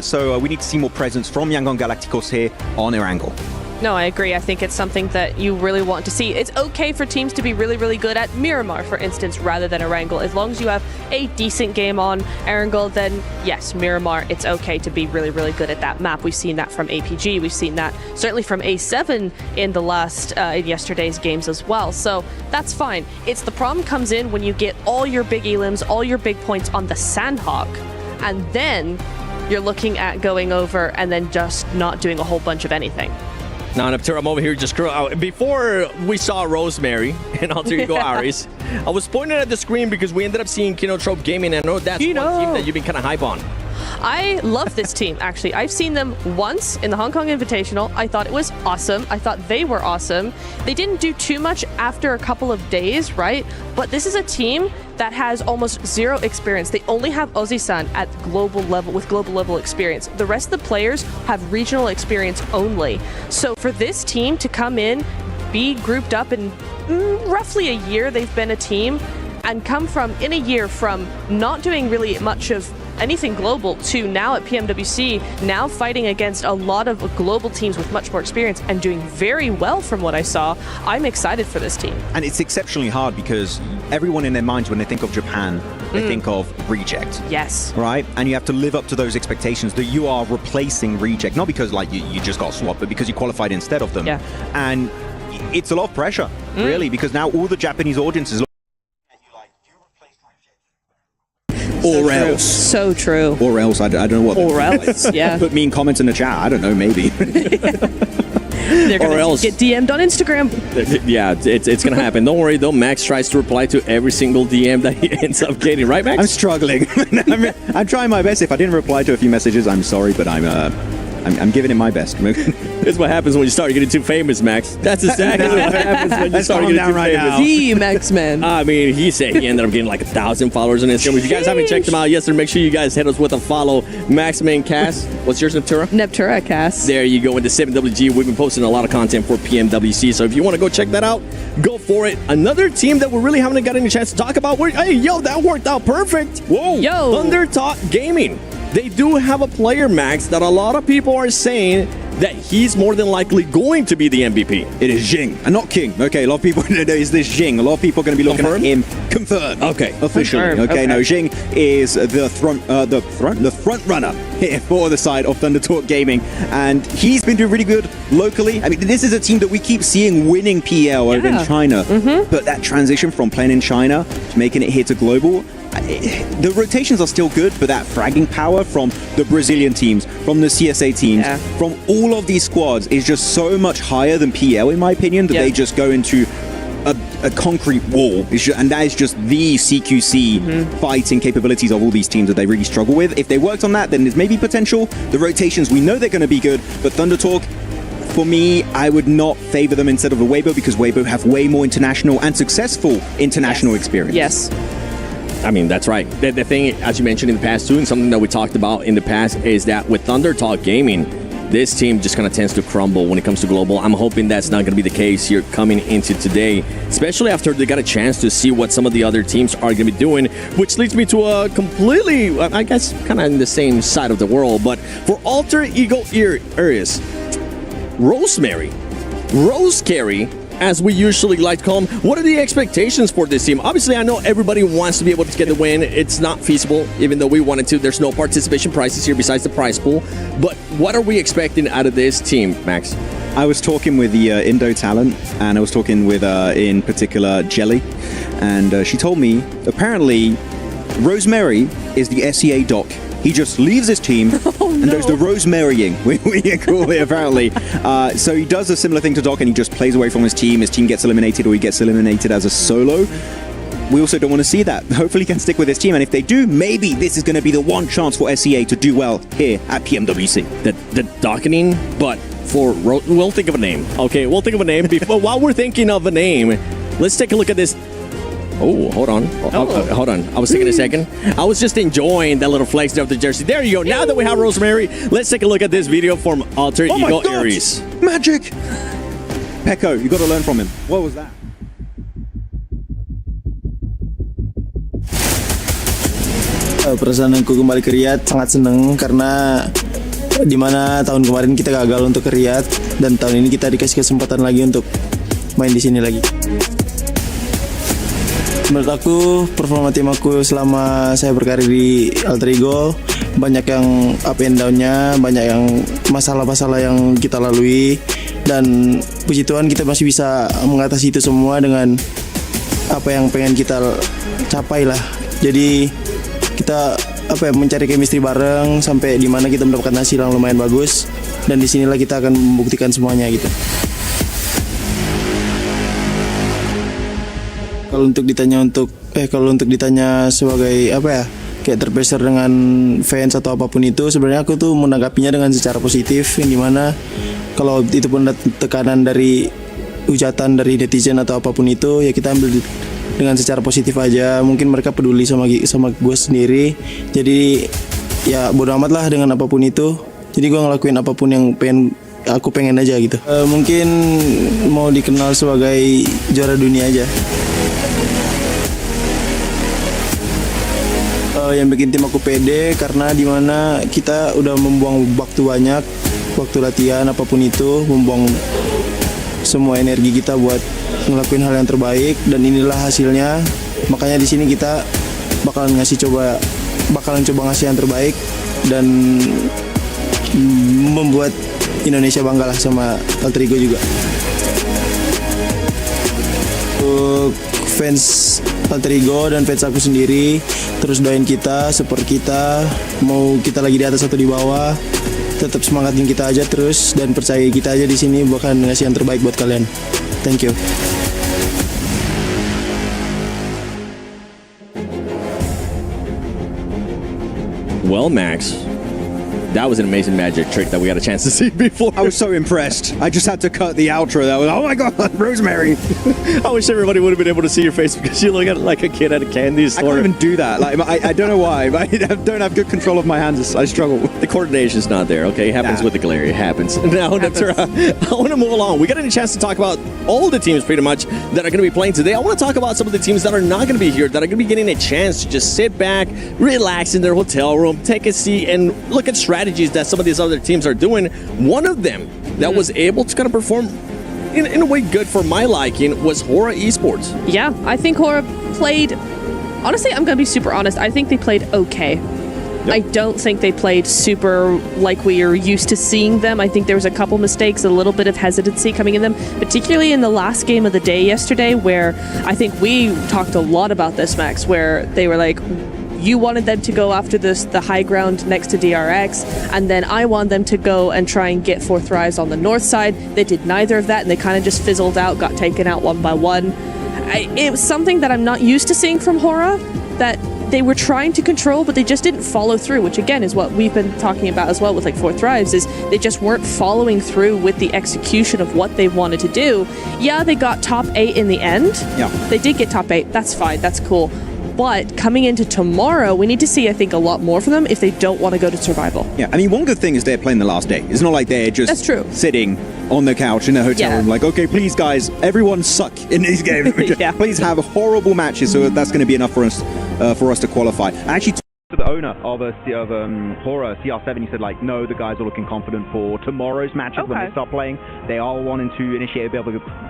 So we need to see more presence from Yangon Galacticos here on Wrangle. No, I agree. I think it's something that you really want to see. It's okay for teams to be really, really good at Miramar, for instance, rather than Erangel. As long as you have a decent game on Erangel, then yes, Miramar, it's okay to be really, really good at that map. We've seen that from APG. We've seen that certainly from A7 in the last, in yesterday's games as well. So that's fine. It's the problem comes in when you get all your big elims, all your big points on the Sandhawk, and then you're looking at going over and then just not doing a whole bunch of anything. Now, Neptune, I'm over here just before we saw Rosemary and Alter Ego Aries, I was pointing at the screen because we ended up seeing Kinotrope Gaming, and I know that's one team that you've been kind of hype on. I love this team, actually. I've seen them once in the Hong Kong Invitational. I thought it was awesome. I thought they were awesome. They didn't do too much after a couple of days, right? But this is a team that has almost zero experience. They only have Ozzy-san at global level, with global level experience. The rest of the players have regional experience only. So for this team to come in, be grouped up in roughly a year they've been a team, and come from, in a year, from not doing really much of anything global to now at PMWC, now fighting against a lot of global teams with much more experience and doing very well from what I saw. I'm excited for this team. And it's exceptionally hard because everyone in their minds, when they think of Japan, they think of Reject. Yes. Right? And you have to live up to those expectations that you are replacing Reject, not because like you just got swapped, but because you qualified instead of them. Yeah. And it's a lot of pressure, really, because now all the Japanese audiences look or else. So true. Or else, I don't know what. Or else, yeah. Put mean comments in the chat, I don't know, maybe. They're Or gonna else. get DM'd on Instagram. Yeah, it's going to happen. Don't worry, though. Max tries to reply to every single DM that he ends up getting. Right, Max? I'm struggling. I'm trying my best. If I didn't reply to a few messages, I'm sorry, but I'm giving it my best. It's what happens when you start getting too famous, Max. That's exactly what happens when you Let's start calm getting down too right famous. now. The Max Man. I mean, he said he ended up getting like 1,000 followers on Instagram. If you guys haven't checked him out yesterday, make sure you guys hit us with a follow. Maxman Cast. What's yours, Neptura? Neptura Cast. There you go. In the 7WG, we've been posting a lot of content for PMWC. So if you want to go check that out, go for it. Another team that we really haven't got any chance to talk about. Hey, yo, that worked out perfect. Whoa. Yo. Thundertalk Gaming. They do have a player, Max, that a lot of people are saying that he's more than likely going to be the MVP. It is Jing, and not King. Okay, a lot of people know is this Jing. A lot of people are going to be looking Confirmed? at him. Confirmed. Okay. Officially. Confirmed. Okay, Okay. no, Jing is the front runner here for the side of Thundertalk Gaming, and he's been doing really good locally. I mean, this is a team that we keep seeing winning PL over in China, but that transition from playing in China to making it here to global, the rotations are still good, but that fragging power from the Brazilian teams, from the CSA teams, from all of these squads is just so much higher than PL, in my opinion, that they just go into a concrete wall. And that is just the CQC fighting capabilities of all these teams that they really struggle with. If they worked on that, then there's maybe potential. The rotations, we know they're going to be good, but Thundertalk, for me, I would not favor them instead of the Weibo, because Weibo have way more international and successful international experience. Yes. I mean, that's right. The thing, as you mentioned in the past too, and something that we talked about in the past, is that with Thunder Talk Gaming, this team just kind of tends to crumble when it comes to global. I'm hoping that's not going to be the case here coming into today, especially after they got a chance to see what some of the other teams are going to be doing, which leads me to a completely, I guess, kind of in the same side of the world, but for Alter Ego areas, Rosemary, Rose Carey, as we usually like to call them, what are the expectations for this team? Obviously, I know everybody wants to be able to get the win. It's not feasible, even though we wanted to. There's no participation prizes here besides the prize pool. But what are we expecting out of this team, Max? I was talking with the Indo talent, and I was talking with, in particular, Jelly, and she told me, apparently, Rosemary is the SEA doc. He just leaves his team and does the Rosemarying, we call it apparently. So he does a similar thing to Doc, and he just plays away from his team gets eliminated, or he gets eliminated as a solo. We also don't want to see that. Hopefully he can stick with his team, and if they do, maybe this is going to be the one chance for SEA to do well here at PMWC. The docketing, but for we'll think of a name. Okay, we'll think of a name. Before, while we're thinking of a name, let's take a look at this. Oh, hold on. Hold on. I was taking a second. I was just enjoying that little flex of the jersey. There you go. Now that we have Rosemary, let's take a look at this video from Alter Ego Aries. Magic! Pecco, you got to learn from him. What was that? Perasaan aku kembali ke Riyadh sangat seneng karena dimana tahun kemarin kita gagal untuk ke Riyadh, dan tahun ini kita dikasih kesempatan lagi untuk main di sini lagi. Menurut aku, performa tim aku selama saya berkarir di Alter Ego banyak yang up and down-nya, banyak yang masalah-masalah yang kita lalui, dan puji Tuhan kita masih bisa mengatasi itu semua dengan apa yang pengen kita capai lah. Jadi kita mencari chemistry bareng sampai di mana kita mendapatkan hasil yang lumayan bagus, dan disinilah kita akan membuktikan semuanya gitu. Kalau untuk ditanya sebagai kayak terpressure dengan fans atau apapun itu, sebenarnya aku tuh menanggapinya dengan secara positif, yang dimana kalau itu pun tekanan dari hujatan dari netizen atau apapun itu, ya kita ambil dengan secara positif aja. Mungkin mereka peduli sama gue sendiri, jadi ya bodo amat lah dengan apapun itu. Jadi gue ngelakuin apapun yang aku pengen aja gitu. Mungkin mau dikenal sebagai juara dunia aja. Yang bikin tim aku pede karena dimana kita udah membuang waktu banyak, waktu latihan apapun itu, membuang semua energi kita buat ngelakuin hal yang terbaik, dan inilah hasilnya. Makanya di sini kita bakalan coba ngasih yang terbaik dan membuat Indonesia bangga lah sama Alter Ego juga. Untuk fans Alter Ego dan fans aku sendiri, terus doain kita, support kita. Mau kita lagi di atas atau di bawah, tetap semangatin kita aja terus, dan percaya kita aja di sini bakal ngasih yang terbaik buat kalian. Thank you. Well, Max, that was an amazing magic trick that we got a chance to see before. I was so impressed. I just had to cut the outro. That was, oh my god, Rosemary. I wish everybody would have been able to see your face, because you look at like a kid at a candy store. I can't even do that. Like I don't know why, but I don't have good control of my hands. I struggle. The coordination's not there, okay? It happens with the glare. It happens. Now, I want to move along. We got a chance to talk about all the teams pretty much that are going to be playing today. I want to talk about some of the teams that are not going to be here, that are going to be getting a chance to just sit back, relax in their hotel room, take a seat, and look at strategies that some of these other teams are doing. One of them that was able to kind of perform in a way good for my liking was Hora Esports. Yeah, I think Hora played, honestly, I'm going to be super honest, I think they played okay. Yep. I don't think they played super like we are used to seeing them. I think there was a couple mistakes, a little bit of hesitancy coming in them, particularly in the last game of the day yesterday, where I think we talked a lot about this, Max, where they were like, you wanted them to go after the high ground next to DRX, and then I want them to go and try and get fourth rise on the north side. They did neither of that, and they kind of just fizzled out, got taken out one by one. It was something that I'm not used to seeing from Hora, that they were trying to control, but they just didn't follow through, which again is what we've been talking about as well with like fourth rise, is they just weren't following through with the execution of what they wanted to do. Yeah, they got top 8 in the end. Yeah. They did get top 8. That's fine. That's cool. But coming into tomorrow, we need to see, I think, a lot more from them if they don't want to go to survival. Yeah, I mean, one good thing is they're playing the last day. It's not like they're just That's true. sitting on the couch in a hotel room like, okay, please, guys, everyone suck in these games. Please have horrible matches, so that's going to be enough for us to qualify. I actually the owner of Horror CR7, he said like, no, the guys are looking confident for tomorrow's matches when they start playing. They are wanting to initiate a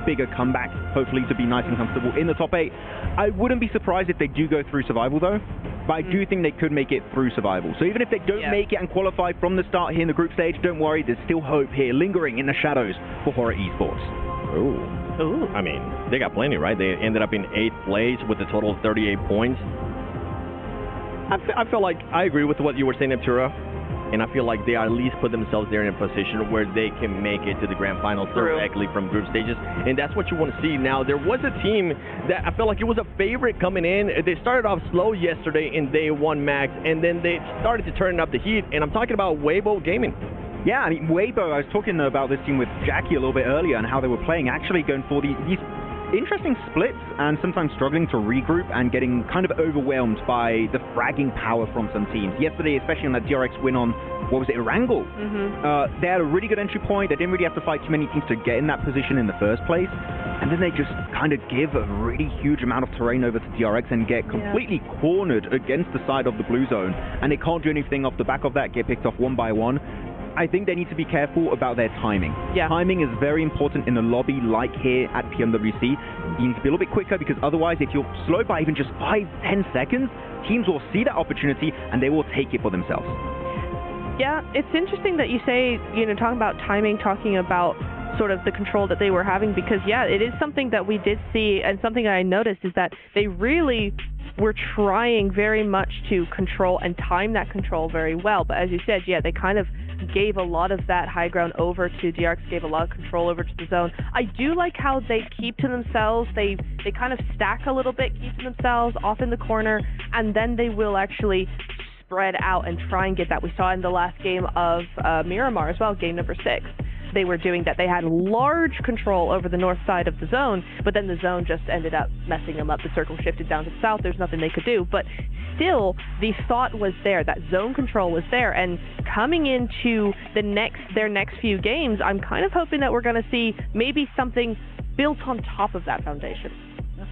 bigger comeback, hopefully to be nice and comfortable in the top 8. I wouldn't be surprised if they do go through survival though, but I do think they could make it through survival. So even if they don't make it and qualify from the start here in the group stage, don't worry, there's still hope here lingering in the shadows for Horror Esports. Ooh. I mean, they got plenty, right? They ended up in 8th place with a total of 38 points. I feel like I agree with what you were saying, Neptura, and I feel like they at least put themselves there in a position where they can make it to the grand finals directly from group stages, and that's what you want to see. Now, there was a team that I felt like it was a favorite coming in. They started off slow yesterday in day 1 max, and then they started to turn up the heat, and I'm talking about Weibo Gaming. Yeah, I mean, Weibo, I was talking about this team with Jackie a little bit earlier and how they were playing, actually going for these interesting splits and sometimes struggling to regroup and getting kind of overwhelmed by the fragging power from some teams. Yesterday, especially on that DRX win on, what was it, Erangel? They had a really good entry point. They didn't really have to fight too many teams to get in that position in the first place. And then they just kind of give a really huge amount of terrain over to DRX and get completely cornered against the side of the blue zone. And they can't do anything off the back of that, get picked off one by one. I think they need to be careful about their timing. Timing is very important in a lobby like here at PMWC. You need to be a little bit quicker because otherwise if you're slow by even just 5-10 seconds, teams will see that opportunity and they will take it for themselves. Yeah, it's interesting that you say, talking about timing, talking about sort of the control that they were having, because it is something that we did see, and something I noticed is that they really were trying very much to control and time that control very well. But as you said, they kind of gave a lot of that high ground over to DRX, gave a lot of control over to the zone. I do like how they keep to themselves. They kind of stack a little bit, keep to themselves off in the corner, and then they will actually spread out and try and get that. We saw in the last game of Miramar as well, game number 6. They were doing that. They had large control over the north side of the zone, but then the zone just ended up messing them up. The circle shifted down to the south. There's nothing they could do. But still, the thought was there. That zone control was there. And coming into their next few games, I'm kind of hoping that we're going to see maybe something built on top of that foundation.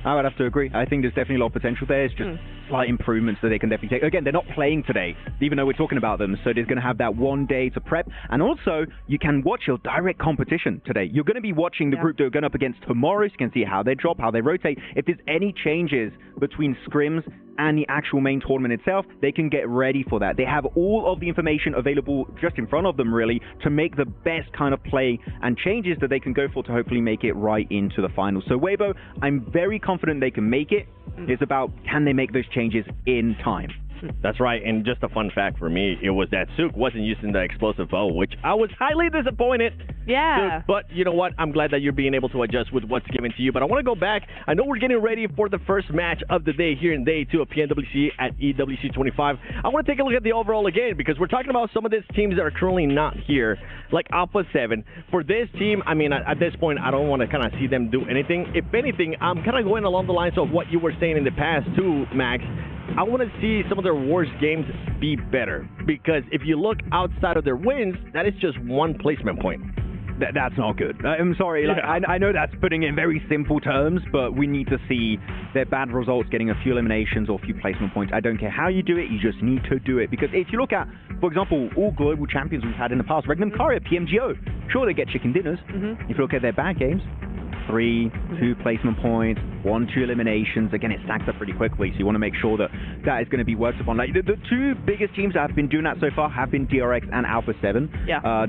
I would have to agree. I think there's definitely a lot of potential there. It's just slight improvements that they can definitely take. Again, they're not playing today, even though we're talking about them. So they're going to have that one day to prep. And also, you can watch your direct competition today. You're going to be watching the group that are going up against tomorrow. So you can see how they drop, how they rotate. If there's any changes between scrims and the actual main tournament itself, they can get ready for that. They have all of the information available just in front of them, really, to make the best kind of play and changes that they can go for to hopefully make it right into the final. So Weibo, I'm very confident they can make it. It's about, can they make those changes in time? That's right, and just a fun fact for me, it was that Sook wasn't using the explosive bow, which I was highly disappointed. Yeah. But you know what? I'm glad that you're being able to adjust with what's given to you. But I want to go back. I know we're getting ready for the first match of the day here in day 2 of PMWC at EWC 25. I want to take a look at the overall again, because we're talking about some of these teams that are currently not here, like Alpha 7. For this team, I mean, at this point, I don't want to kind of see them do anything. If anything, I'm kind of going along the lines of what you were saying in the past too, Max. I want to see some of their worst games be better, because if you look outside of their wins, that is just one placement point. That's not good. I'm sorry. Like, I know that's putting it in very simple terms, but we need to see their bad results getting a few eliminations or a few placement points. I don't care how you do it, you just need to do it. Because if you look at, for example, all global champions we've had in the past, Regnum Karia, PMGO, sure, they get chicken dinners. If you look at their bad games, 3, 2 placement points, 1, 2 eliminations. Again, it stacks up pretty quickly, so you want to make sure that that is going to be worked upon. Like the 2 biggest teams that have been doing that so far have been DRX and Alpha 7.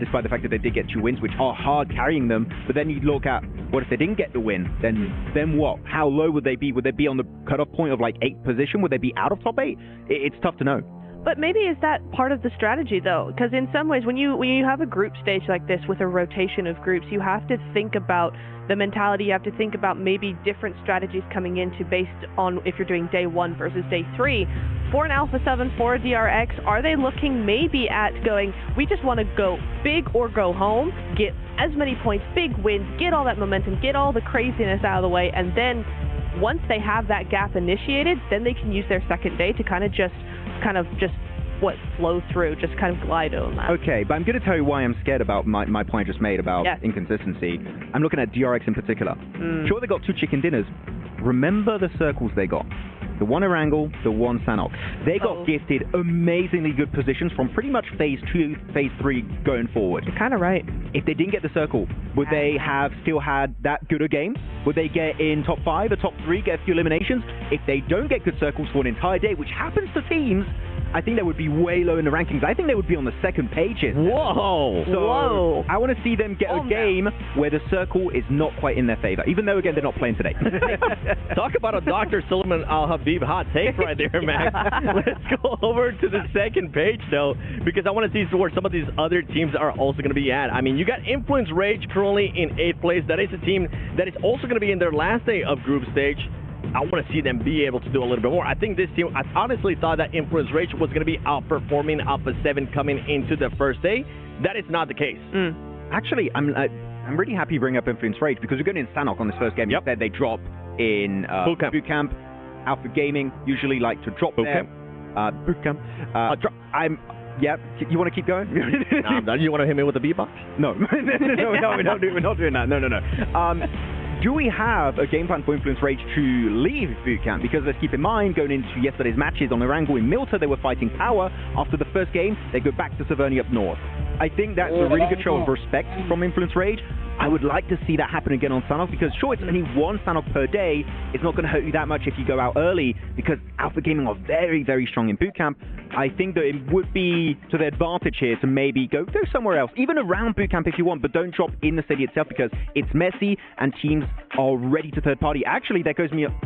Despite the fact that they did get 2 wins, which are hard carrying them. But then you look at, what if they didn't get the win? Then what? How low would they be? Would they be on the cutoff point of like 8th position? Would they be out of top 8? It's tough to know. But maybe is that part of the strategy, though? Because in some ways, when you have a group stage like this with a rotation of groups, you have to think about the mentality. You have to think about maybe different strategies coming into based on if you're doing day 1 versus day 3. For an Alpha 7, for a DRX, are they looking maybe at going, we just want to go big or go home, get as many points, big wins, get all that momentum, get all the craziness out of the way, and then once they have that gap initiated, then they can use their second day to kind of just flow through, just kind of glide on that. Okay, but I'm going to tell you why I'm scared about my point I just made about inconsistency. I'm looking at DRX in particular. Sure, they got 2 chicken dinners. Remember the circles they got. The one Erangel, the one Sanok. They got gifted amazingly good positions from pretty much phase 2, phase 3 going forward. You're kind of right. If they didn't get the circle, would they have still had that good a game? Would they get in top 5 or top 3, get a few eliminations? If they don't get good circles for an entire day, which happens to teams, I think they would be way low in the rankings. I think they would be on the second pages. Whoa! So I want to see them get a game where the circle is not quite in their favor, even though, again, they're not playing today. Talk about a Dr. Suleiman Al-Habib hot take right there, Max. Let's go over to the second page, though, because I want to see where some of these other teams are also going to be at. I mean, you got Influence Rage currently in 8th place. That is a team that is also going to be in their last day of group stage. I want to see them be able to do a little bit more. I think this team, I honestly thought that Influence Rage was going to be outperforming Alpha 7 coming into the first day. That is not the case. Actually, I'm really happy you bring up Influence Rage because we're going in Sanok on this first game. Yep. They drop in boot camp. Alpha Gaming usually like to drop there. Boot camp. Yeah, you want to keep going? You want to hit me with the beatbox? No, we're not doing that. No. Do we have a game plan for Influence Rage to leave bootcamp? Because let's keep in mind, going into yesterday's matches on Erangel in Milta, they were fighting power. After the first game, they go back to Saverni up north. I think that's a really good show of respect from Influence Rage. I would like to see that happen again on Sanok because sure, it's only 1 Sanok per day. It's not going to hurt you that much if you go out early because Alpha Gaming are very, very strong in bootcamp. I think that it would be to their advantage here to maybe go somewhere else, even around bootcamp if you want, but don't drop in the city itself because it's messy and teams are ready to third party. Actually, that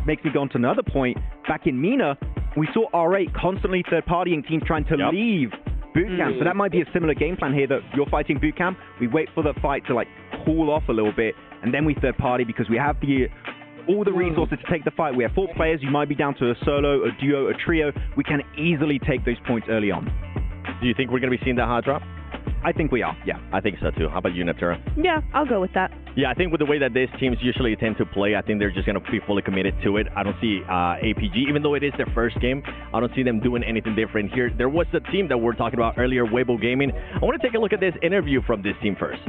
makes me go on to another point. Back in MENA, we saw R8 constantly third partying teams trying to leave bootcamp. So that might be a similar game plan here that you're fighting bootcamp. We wait for the fight to like cool off a little bit and then we third party because we have all the resources to take the fight. We have 4 players. You might be down to a solo, a duo, a trio. We can easily take those points early on. Do you think we're going to be seeing that hot drop? I think we are, yeah. I think so too. How about you, Neptera? Yeah, I'll go with that. Yeah, I think with the way that these teams usually tend to play, I think they're just going to be fully committed to it. I don't see APG, even though it is their first game, I don't see them doing anything different here. There was a team that we were talking about earlier, Weibo Gaming. I want to take a look at this interview from this team first.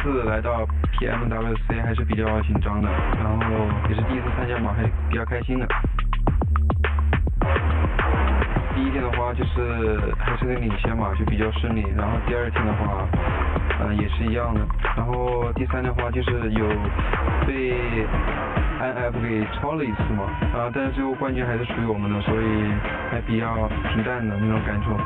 次来到 PMWC 还是比较紧张的，然后也是第一次参加嘛，还是比较开心的。第一天的话就是还是领先嘛，就比较顺利，然后第二天的话，也是一样的，然后第三天的话就是有被 IF 给超了一次嘛，但是最后冠军还是属于我们的，所以还比较平淡的那种感受。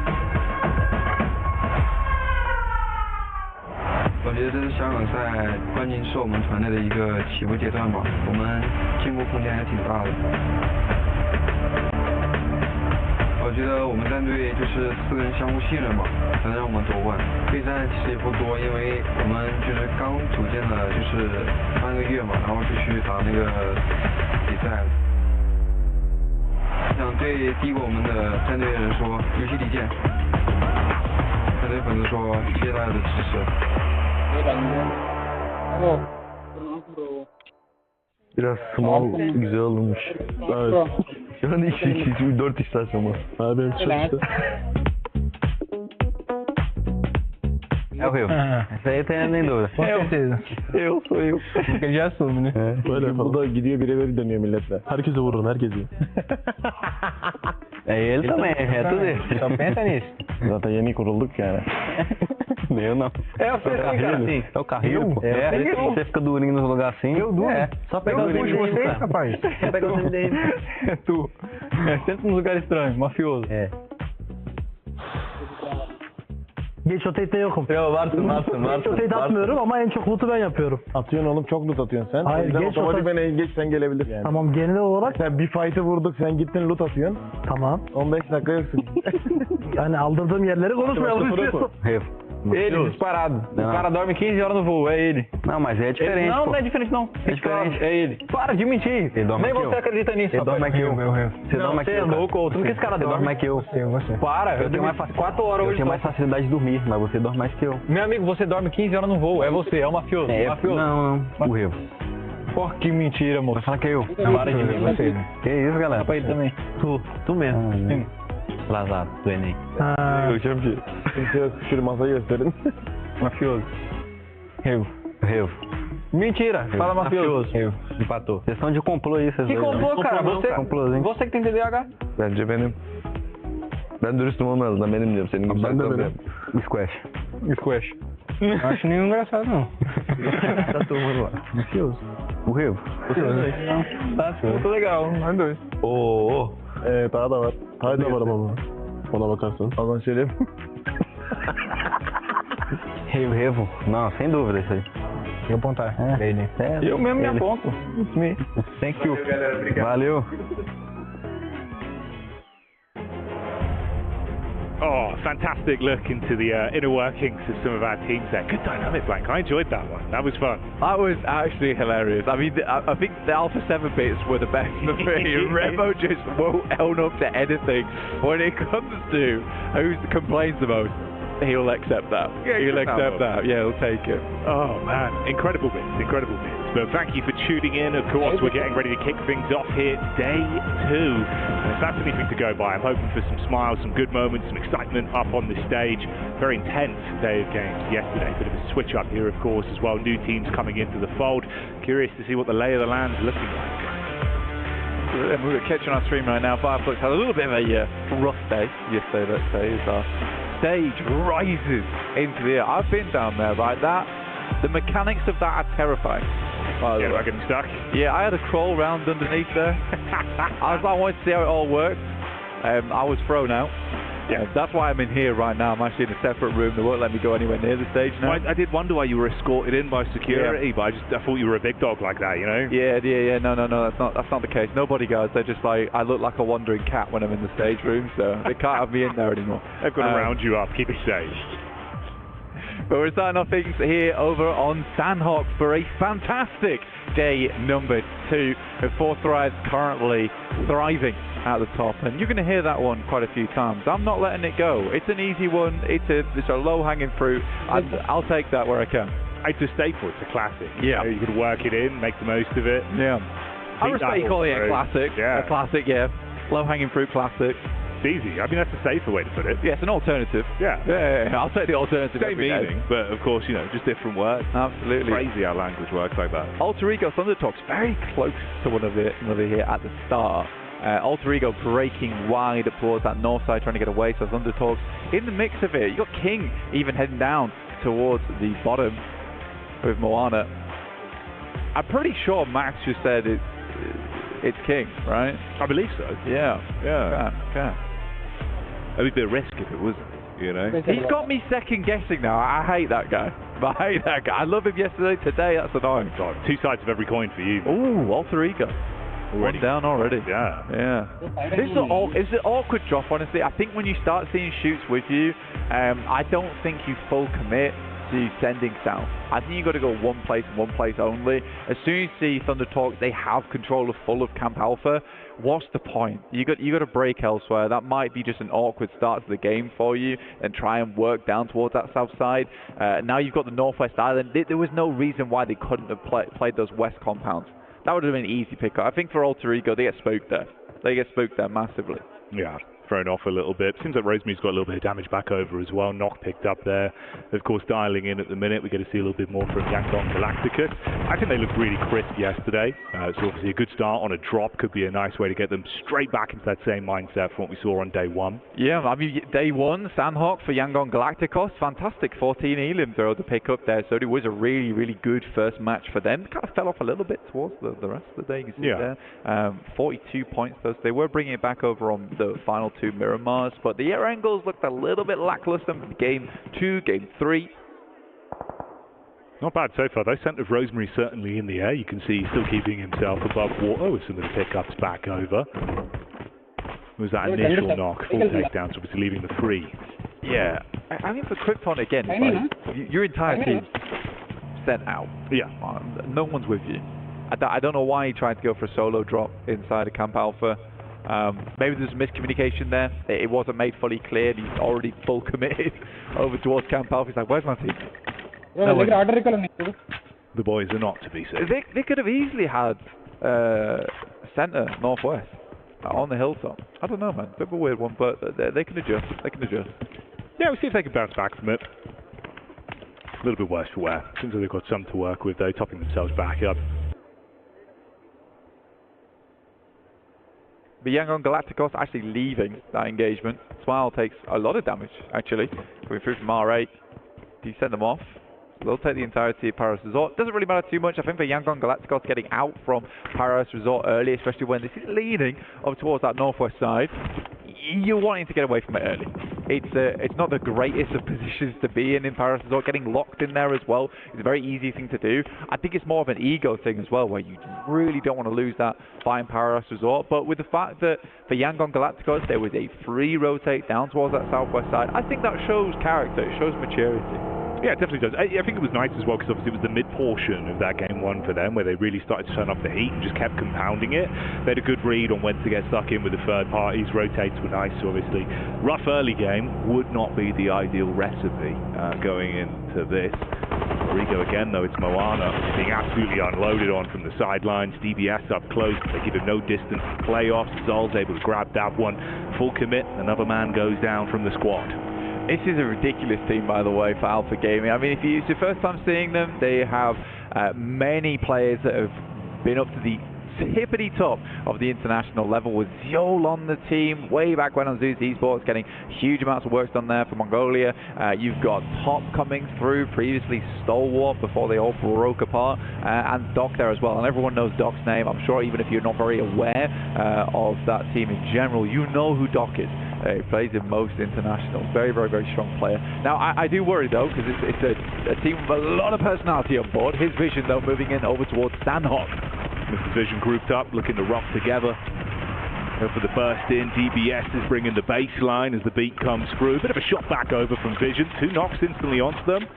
我觉得这是香港赛冠军是我们团队的一个起步阶段吧，我们进步空间还挺大的。我觉得我们战队就是4个人相互信任吧，才能让我们夺冠。备战其实也不多，因为我们就是刚组建了就是3个月嘛，然后就去打那个比赛了。想对第一个我们的战队人说，游戏理解。战队粉丝说，谢谢大家的支持。 Biraz small güzel olmuş. Evet. Şu an 4 istasyon var. Abi benim çalıştı. É o Rio. Essa aí tem nem dúvida. Com certeza. Sou eu. Ele já assume, né? Böyle bu da gidiyor birebir dönüyor milletle. Herkese vururum, herkesi. Ele também, é tudo isso. Só pensa nisso. Zaten yeni kurulduk yani. Eu não. É o carrinho, assim. É o carrinho, pô. Você fica durinho nos lugares assim. Eu duro. Só pegar o puxo você, rapaz. Só pegar o MDM. É tu. Sempre nos lugares estranhos, mafioso. É. Geç rotate'de yokum. Yo varsın. Geç rotate atmıyorum ama en çok loot'u ben yapıyorum. Atıyorsun oğlum, çok loot atıyorsun sen. Hayır, geç otomatik ben geç sen gelebilir yani. Tamam, genel olarak. Sen bir fight'ı vurduk, sen gittin loot atıyorsun. Tamam. 15 dakika yoksun. Yani aldırdığım yerleri konuşmayalım istiyorsun. Ele, disparado. O cara dorme 15 horas no voo, é ele. Não, mas é diferente. Não, pô. não é diferente não. É diferente. É ele. Para de mentir. Ele dorme Nem mais que você eu. acredita nisso. Ele dorme mais que eu. Você dorme mais que é eu, cara. louco, outro. Não que esse cara Você dorme mais que eu. Você. Para, eu tenho mais 4 horas Eu hoje. tenho mais facilidade de dormir, mas você dorme mais que eu. Meu amigo, você dorme 15 horas no voo. É você, é o mafioso. Mafioso. Não, o Revo. Porra, que mentira, moço. Vai falar que é eu. Para de mim, você. Que isso, galera? Dá pra ele também. Tu mesmo. Lazado, do Enem. Eu já vi. Mafioso. Revo. Mentira, fala mafioso. Revo. Empatou. Vocês estão de complô aí, vocês Que dois, complô, né? cara? Você que tem TDAH. Bence benim. Ben dürüstüm olmazdım. Benim diyorum. Senin gibi ben de benim. Squash. Squash. Não acho nenhum engraçado, não. Tá tomando lá. Mafioso. O Revo. Tá muito legal, nós dois. Daha da var. Daha da var ama. Ona bakarsan. Allah'ın söyleyeyim. Revo. Não, sem dúvida isso aí. Eu apontar. Ele. Eu mesmo me aponto. Me. Thank you. Valeu. Oh, fantastic look into the inner workings of some of our teams there. Good dynamic, Blank. I enjoyed that one. That was fun. That was actually hilarious. I mean, I think the Alpha 7 bits were the best for me. Revo just won't own up to anything. When it comes to who complains the most, he'll accept that. Yeah, he'll accept that. Yeah, he'll take it. Oh, man. Incredible bits. Incredible bits. But thank you for tuning in. Of course, we're getting ready to kick things off here, day 2. And if that's anything to go by, I'm hoping for some smiles, some good moments, some excitement up on the stage. Very intense day of games yesterday. Bit of a switch up here, of course, as well. New teams coming into the fold. Curious to see what the lay of the land is looking like. We're catching our stream right now. Fireflux had a little bit of a rough day yesterday, let's say. As our stage rises into the air. I've been down there, right? The mechanics of that are terrifying. Yeah, am I getting stuck? Yeah, I had to crawl around underneath there. I wanted to see how it all worked. I was thrown out. Yeah, that's why I'm in here right now. I'm actually in a separate room. They won't let me go anywhere near the stage now. I did wonder why you were escorted in by security, but I thought you were a big dog like that, you know? Yeah. No. That's not the case. No bodyguards. They're just like, I look like a wandering cat when I'm in the stage room, so they can't have me in there anymore. They've got to round you up, keep it safe. But we're starting off things here over on Sandhawk for a fantastic day number 2. With Forthright currently thriving at the top, and you're going to hear that one quite a few times. I'm not letting it go. It's an easy one. It's a low-hanging fruit. I'll take that where I can. It's a staple. It's a classic. Yeah. You can work it in, make the most of it. Yeah. I respect you calling it a classic. Yeah. A classic, yeah. Low-hanging fruit classic. It's easy. I mean, that's a safer way to put it. Yeah, it's an alternative. Yeah. I'll take the alternative. Same meaning, but of course, just different words. Absolutely. Crazy how language works like that. Alter Ego Thunder Talks very close to one of here at the start. Alter Ego breaking wide towards that north side, trying to get away. So Thunder Talks in the mix of it. You got King even heading down towards the bottom with Moana. I'm pretty sure Max just said it's King, right? I believe so. Yeah. Okay. It'd be a risk if it wasn't, He's got me second guessing now. I hate that guy. I love him yesterday. Today, that's annoying. God, 2 sides of every coin for you. Ooh, Alter Ego. Already. One down already. Yeah. This is an awkward drop, honestly. I think when you start seeing shoots with you, I don't think you full commit to sending south. I think you got to go one place only. As soon as you see Thunder Talk, they have control of full of Camp Alpha. What's the point? You got to break elsewhere. That might be just an awkward start to the game for you, and try and work down towards that south side. Now you've got the Northwest Island. There was no reason why they couldn't have played those west compounds. That would have been an easy pickup. I think for Alter Ego, they get spooked there. They get spooked there massively. Yeah. Thrown off a little bit. Seems like Rosemary's got a little bit of damage back over as well. Knock picked up there. Of course, dialing in at the minute. We get to see a little bit more from Yangon Galacticus. I think they looked really crisp yesterday. So obviously a good start on a drop could be a nice way to get them straight back into that same mindset from what we saw on day 1. Yeah, I mean, day 1, Sandhawk for Yangon Galacticos. Fantastic 14 elim throw to pick up there. So it was a really, really good first match for them. Kind of fell off a little bit towards the rest of the day. You can see there. 42 points though. So they were bringing it back over on the final 2 Miramars, but the air angles looked a little bit lackluster from game 2, game 3. Not bad so far though. Scent of Rosemary certainly in the air. You can see he's still keeping himself above water with some of the pickups back over. Was that initial knock, full takedowns, obviously leaving the free Yeah. I mean, for Krafton, again, it's like, your entire team's sent out. Yeah. No one's with you. I don't know why he tried to go for a solo drop inside of Camp Alpha. Maybe there's miscommunication there. It wasn't made fully clear. And he's already full committed over towards Camp Alpha. He's like, where's my team? The boys are not to be seen. They could have easily had center northwest on the hilltop. I don't know, man. Bit of a weird one, but they can adjust. They can adjust. Yeah, we'll see if they can bounce back from it. A little bit worse for wear. Seems like they've got some to work with, though, topping themselves back up. But Yangon Galacticos actually leaving that engagement. Smile takes a lot of damage, actually. Coming through from R8. Do you send them off? They'll take the entirety of Paris Resort. Doesn't really matter too much. I think for Yangon Galacticos getting out from Paris Resort early, especially when this is leaning over towards that northwest side, you're wanting to get away from it early. It's not the greatest of positions to be in Paris Resort. Getting locked in there as well is a very easy thing to do. I think it's more of an ego thing as well, where you really don't want to lose that fight in Paris Resort. But with the fact that for Yangon Galacticos there was a free rotate down towards that southwest side, I think that shows character. It shows maturity. Yeah, it definitely does. I think it was nice as well because obviously it was the mid-portion of that game one for them where they really started to turn up the heat and just kept compounding it. They had a good read on when to get stuck in with the third parties. Rotates were nice, obviously. Rough early game would not be the ideal recipe going into this. Rigo again, though, it's Moana being absolutely unloaded on from the sidelines. DBS up close. They give him no distance to playoffs. Zol's able to grab that one. Full commit. Another man goes down from the squad. This is a ridiculous team, by the way, for Alpha Gaming. I mean, if it's your first time seeing them, they have many players that have been up to the hippity top of the international level, with Ziol on the team way back when on Zeus Esports, getting huge amounts of work done there for Mongolia. You've got Top coming through, previously Stalwart before they all broke apart, and Doc there as well. And everyone knows Doc's name. I'm sure even if you're not very aware of that team in general, you know who Doc is. He plays in most internationals. Very, very, very strong player. Now, I do worry, though, because it's a team with a lot of personality on board. His vision, though, moving in over towards Sandhawk. Mr. Vision grouped up, looking to rock together. Go for the burst in. DBS is bringing the baseline as the beat comes through. Bit of a shot back over from Vision. 2 knocks instantly onto them.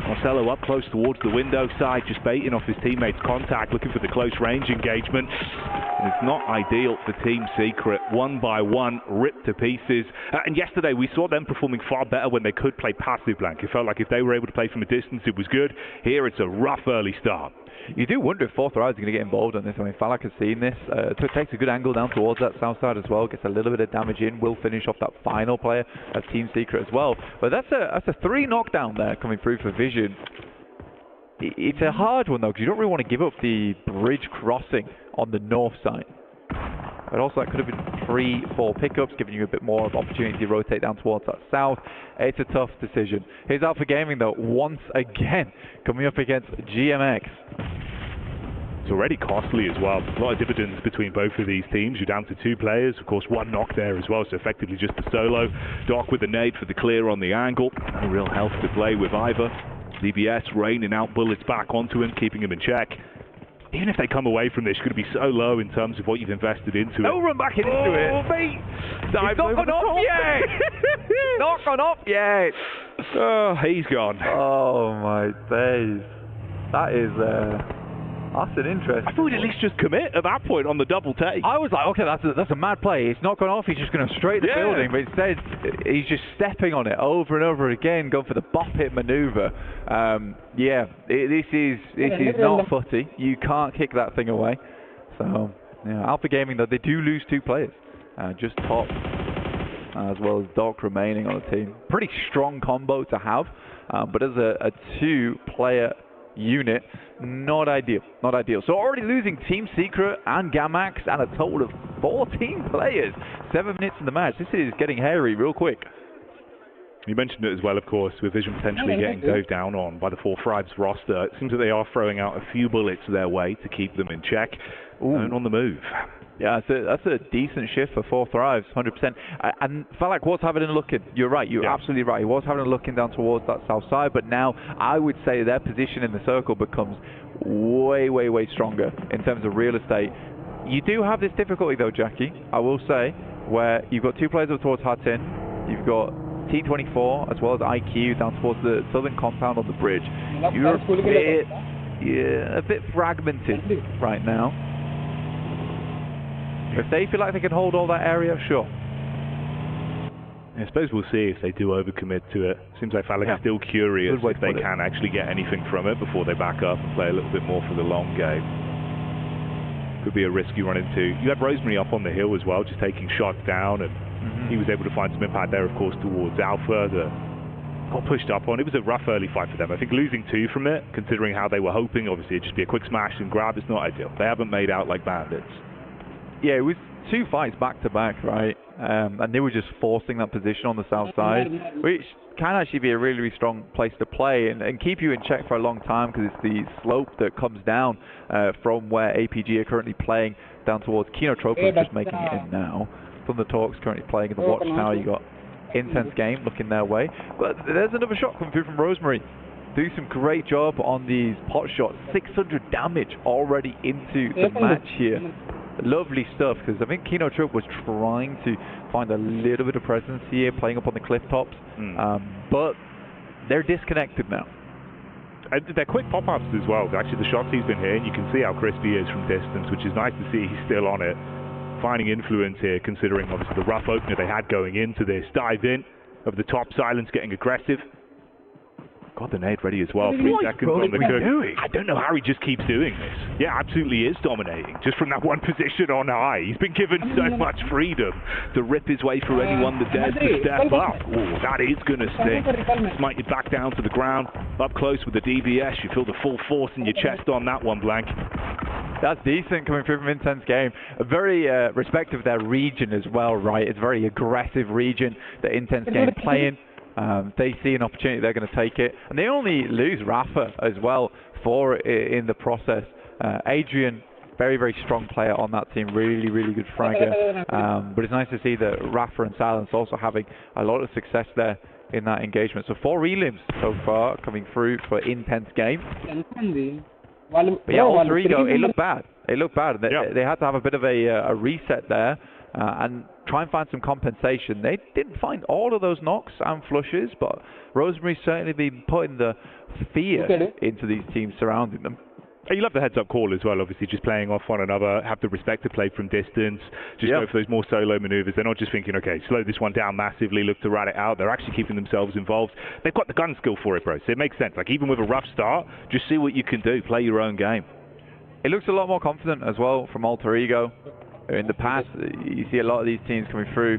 Marcelo up close towards the window side, just baiting off his teammates' contact, looking for the close range engagement. And it's not ideal for Team Secret. 1 by 1, ripped to pieces. And yesterday we saw them performing far better when they could play passive blank. It felt like if they were able to play from a distance, it was good. Here it's a rough early start. You do wonder if Fourth Rise is going to get involved on this. I mean, Falak has seen this. Takes a good angle down towards that south side as well. Gets a little bit of damage in. Will finish off that final player of Team Secret as well. But that's a 3 knockdown there coming through for Vision. It's a hard one though, because you don't really want to give up the bridge crossing on the north side. But also that could have been 3-4 pickups, giving you a bit more of opportunity to rotate down towards that south. It's a tough decision. Here's Alpha Gaming though, once again, coming up against GMX. It's already costly as well. A lot of dividends between both of these teams. You're down to 2 players. Of course, 1 knock there as well, so effectively just a solo. Doc with the nade for the clear on the angle. No real health to play with either. DBS raining out bullets back onto him, keeping him in check. Even if they come away from this, you're going to be so low in terms of what you've invested into it. Don't run back into it. Oh, mate! It's not gone off yet! Not gone off yet! Oh, he's gone. Oh, my days. That is... that's an interest. I thought we'd at least just commit at that point on the double take. I was like, okay, that's a mad play. It's not gone off. He's just going to straight the building. But instead, he's just stepping on it over and over again, going for the bop hit maneuver. This is not footy. You can't kick that thing away. So, yeah, Alpha Gaming, though, they do lose 2 players. Just Top, as well as Doc remaining on the team. Pretty strong combo to have. But as a 2-player unit, not ideal. So already losing Team Secret and Gamax and a total of 14 players. 7 minutes in the match. This is getting hairy real quick. You mentioned it as well, of course, with Vision potentially getting dove down on by the 4 Thrives roster. It seems that they are throwing out a few bullets their way to keep them in check and on the move. Yeah, that's a decent shift for 4 Thrives, 100%. And Falak was having a look in. You're right, you're absolutely right. He was having a look in down towards that south side, but now I would say their position in the circle becomes way, way, way stronger in terms of real estate. You do have this difficulty though, Jackie, I will say, where you've got 2 players up towards Hatin, you've got T24 as well as IQ down towards the southern compound on the bridge. You're a bit fragmented right now. If they feel like they can hold all that area, sure. I suppose we'll see if they do overcommit to it. Seems like Falak is still curious if they can actually get anything from it before they back up and play a little bit more for the long game. Could be a risk you run into. You had Rosemary up on the hill as well, just taking shots down, and he was able to find some impact there, of course, towards Alpha. Got pushed up on. It was a rough early fight for them. I think losing 2 from it, considering how they were hoping, obviously it'd just be a quick smash and grab, it's not ideal. They haven't made out like bandits. Yeah, it was 2 fights back to back, right? And they were just forcing that position on the south side, which can actually be a really, really strong place to play and keep you in check for a long time, because it's the slope that comes down from where APG are currently playing down towards Kino Trophy, just making it in now. Thunder Talks currently playing in the Watchtower. You got Intense Game looking their way. But there's another shot coming through from Rosemary. Do some great job on these pot shots. 600 damage already into the match here. Lovely stuff, because I think Kino Troop was trying to find a little bit of presence here, playing up on the cliff tops, but they're disconnected now. And they're quick pop-ups as well. Actually, the shots he's been hitting, you can see how crisp he is from distance, which is nice to see he's still on it. Finding influence here, considering obviously the rough opener they had going into this. Dive in, over the top, Silence getting aggressive. Got the nade ready as well. 3 seconds on the cook. I don't know how he just keeps doing this. Yeah, absolutely is dominating. Just from that one position on high. He's been given so much freedom to rip his way through anyone that dares to step up. Oh, that is going to sting. Smite you back down to the ground. Up close with the DBS. You feel the full force in your chest on that one, Blank. That's decent coming through from Intense Game. A very respective of their region as well, right? It's a very aggressive region that Intense Game play in. They see an opportunity, they're going to take it. And they only lose Rafa as well for in the process. Adrian, very, very strong player on that team. Really, really good fragger. But it's nice to see that Rafa and Silence also having a lot of success there in that engagement. So 4 elims so far coming through for Intense Game. But yeah, Alter Ego, it looked bad. It looked bad. They had to have a bit of a reset there. And try and find some compensation. They didn't find all of those knocks and flushes, but Rosemary's certainly been putting the fear into these teams surrounding them. You love the heads-up call as well, obviously, just playing off one another, have the respect to play from distance, just go for those more solo maneuvers. They're not just thinking, okay, slow this one down massively, look to rat it out. They're actually keeping themselves involved. They've got the gun skill for it, bro, so it makes sense. Like, even with a rough start, just see what you can do, play your own game. It looks a lot more confident as well from Alter Ego. In the past, you see a lot of these teams coming through,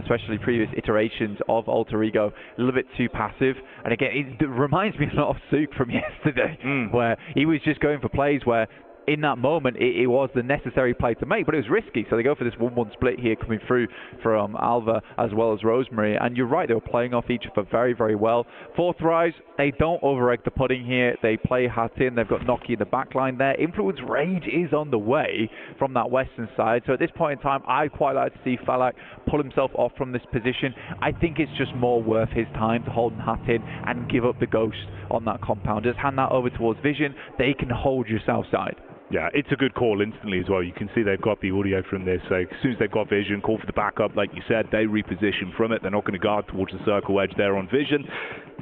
especially previous iterations of Alter Ego, a little bit too passive. And again, it reminds me a lot of Sook from yesterday, where he was just going for plays where in that moment, it was the necessary play to make, but it was risky. So they go for this 1-1 split here coming through from Alva as well as Rosemary. And you're right, they were playing off each other very, very well. Fourth Rise, they don't over-egg the pudding here. They play Hatin. They've got Noki in the back line there. Influence Rage is on the way from that western side. So at this point in time, I'd quite like to see Falak pull himself off from this position. I think it's just more worth his time to hold Hatin and give up the ghost on that compound. Just hand that over towards Vision. They can hold your south side. Yeah, it's a good call instantly as well. You can see they've got the audio from this. So as soon as they've got Vision, call for the backup, like you said, they reposition from it. They're not going to guard towards the circle edge there on Vision.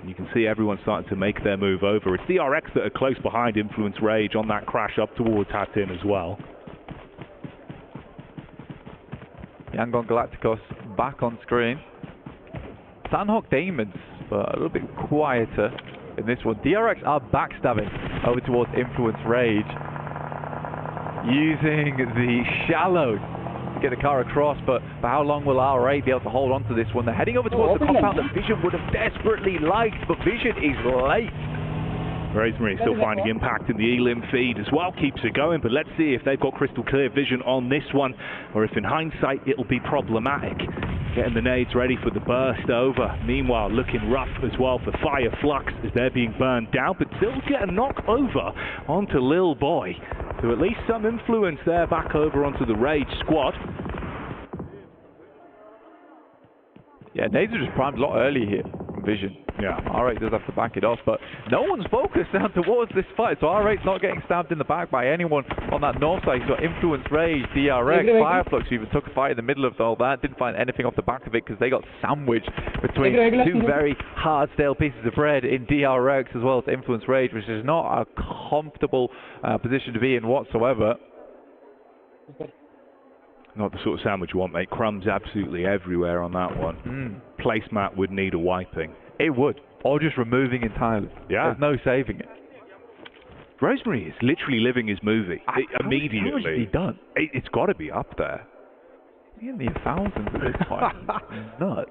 And you can see everyone starting to make their move over. It's the RX that are close behind Influence Rage on that crash up towards Hatin as well. Yangon Galacticos back on screen. Sandhawk Demons, but a little bit quieter in this one. DRX are backstabbing over towards Influence Rage, using the shallow to get the car across, but for how long will RA be able to hold on to this one? They're heading over towards the compound that Vision would have desperately liked, but Vision is late. Rosemary still finding impact in the elim feed as well, keeps it going, but let's see if they've got crystal clear vision on this one, or if in hindsight it'll be problematic. Getting the nades ready for the burst over. Meanwhile, looking rough as well for Fire Flux as they're being burned down, but still get a knock over onto Lil Boy. So at least some influence there back over onto the Rage squad. Yeah, nades are just primed a lot early here. from Vision. Yeah, R8 does have to back it off, but no one's focused down towards this fight, so R8's not getting stabbed in the back by anyone on that north side. He's got Influence Rage, DRX, Fireflux, who even took a fight in the middle of all that, didn't find anything off the back of it because they got sandwiched between two very hard stale pieces of bread in DRX as well as Influence Rage, which is not a comfortable position to be in whatsoever. Not the sort of sandwich you want, mate. Crumbs absolutely everywhere on that one. Placemat would need a wiping. It would. Or just removing entirely. Yeah. There's no saving it. Rosemary is literally living his movie. Immediately. How much has he done? It's got to be up there. In the thousands at this point. Nuts.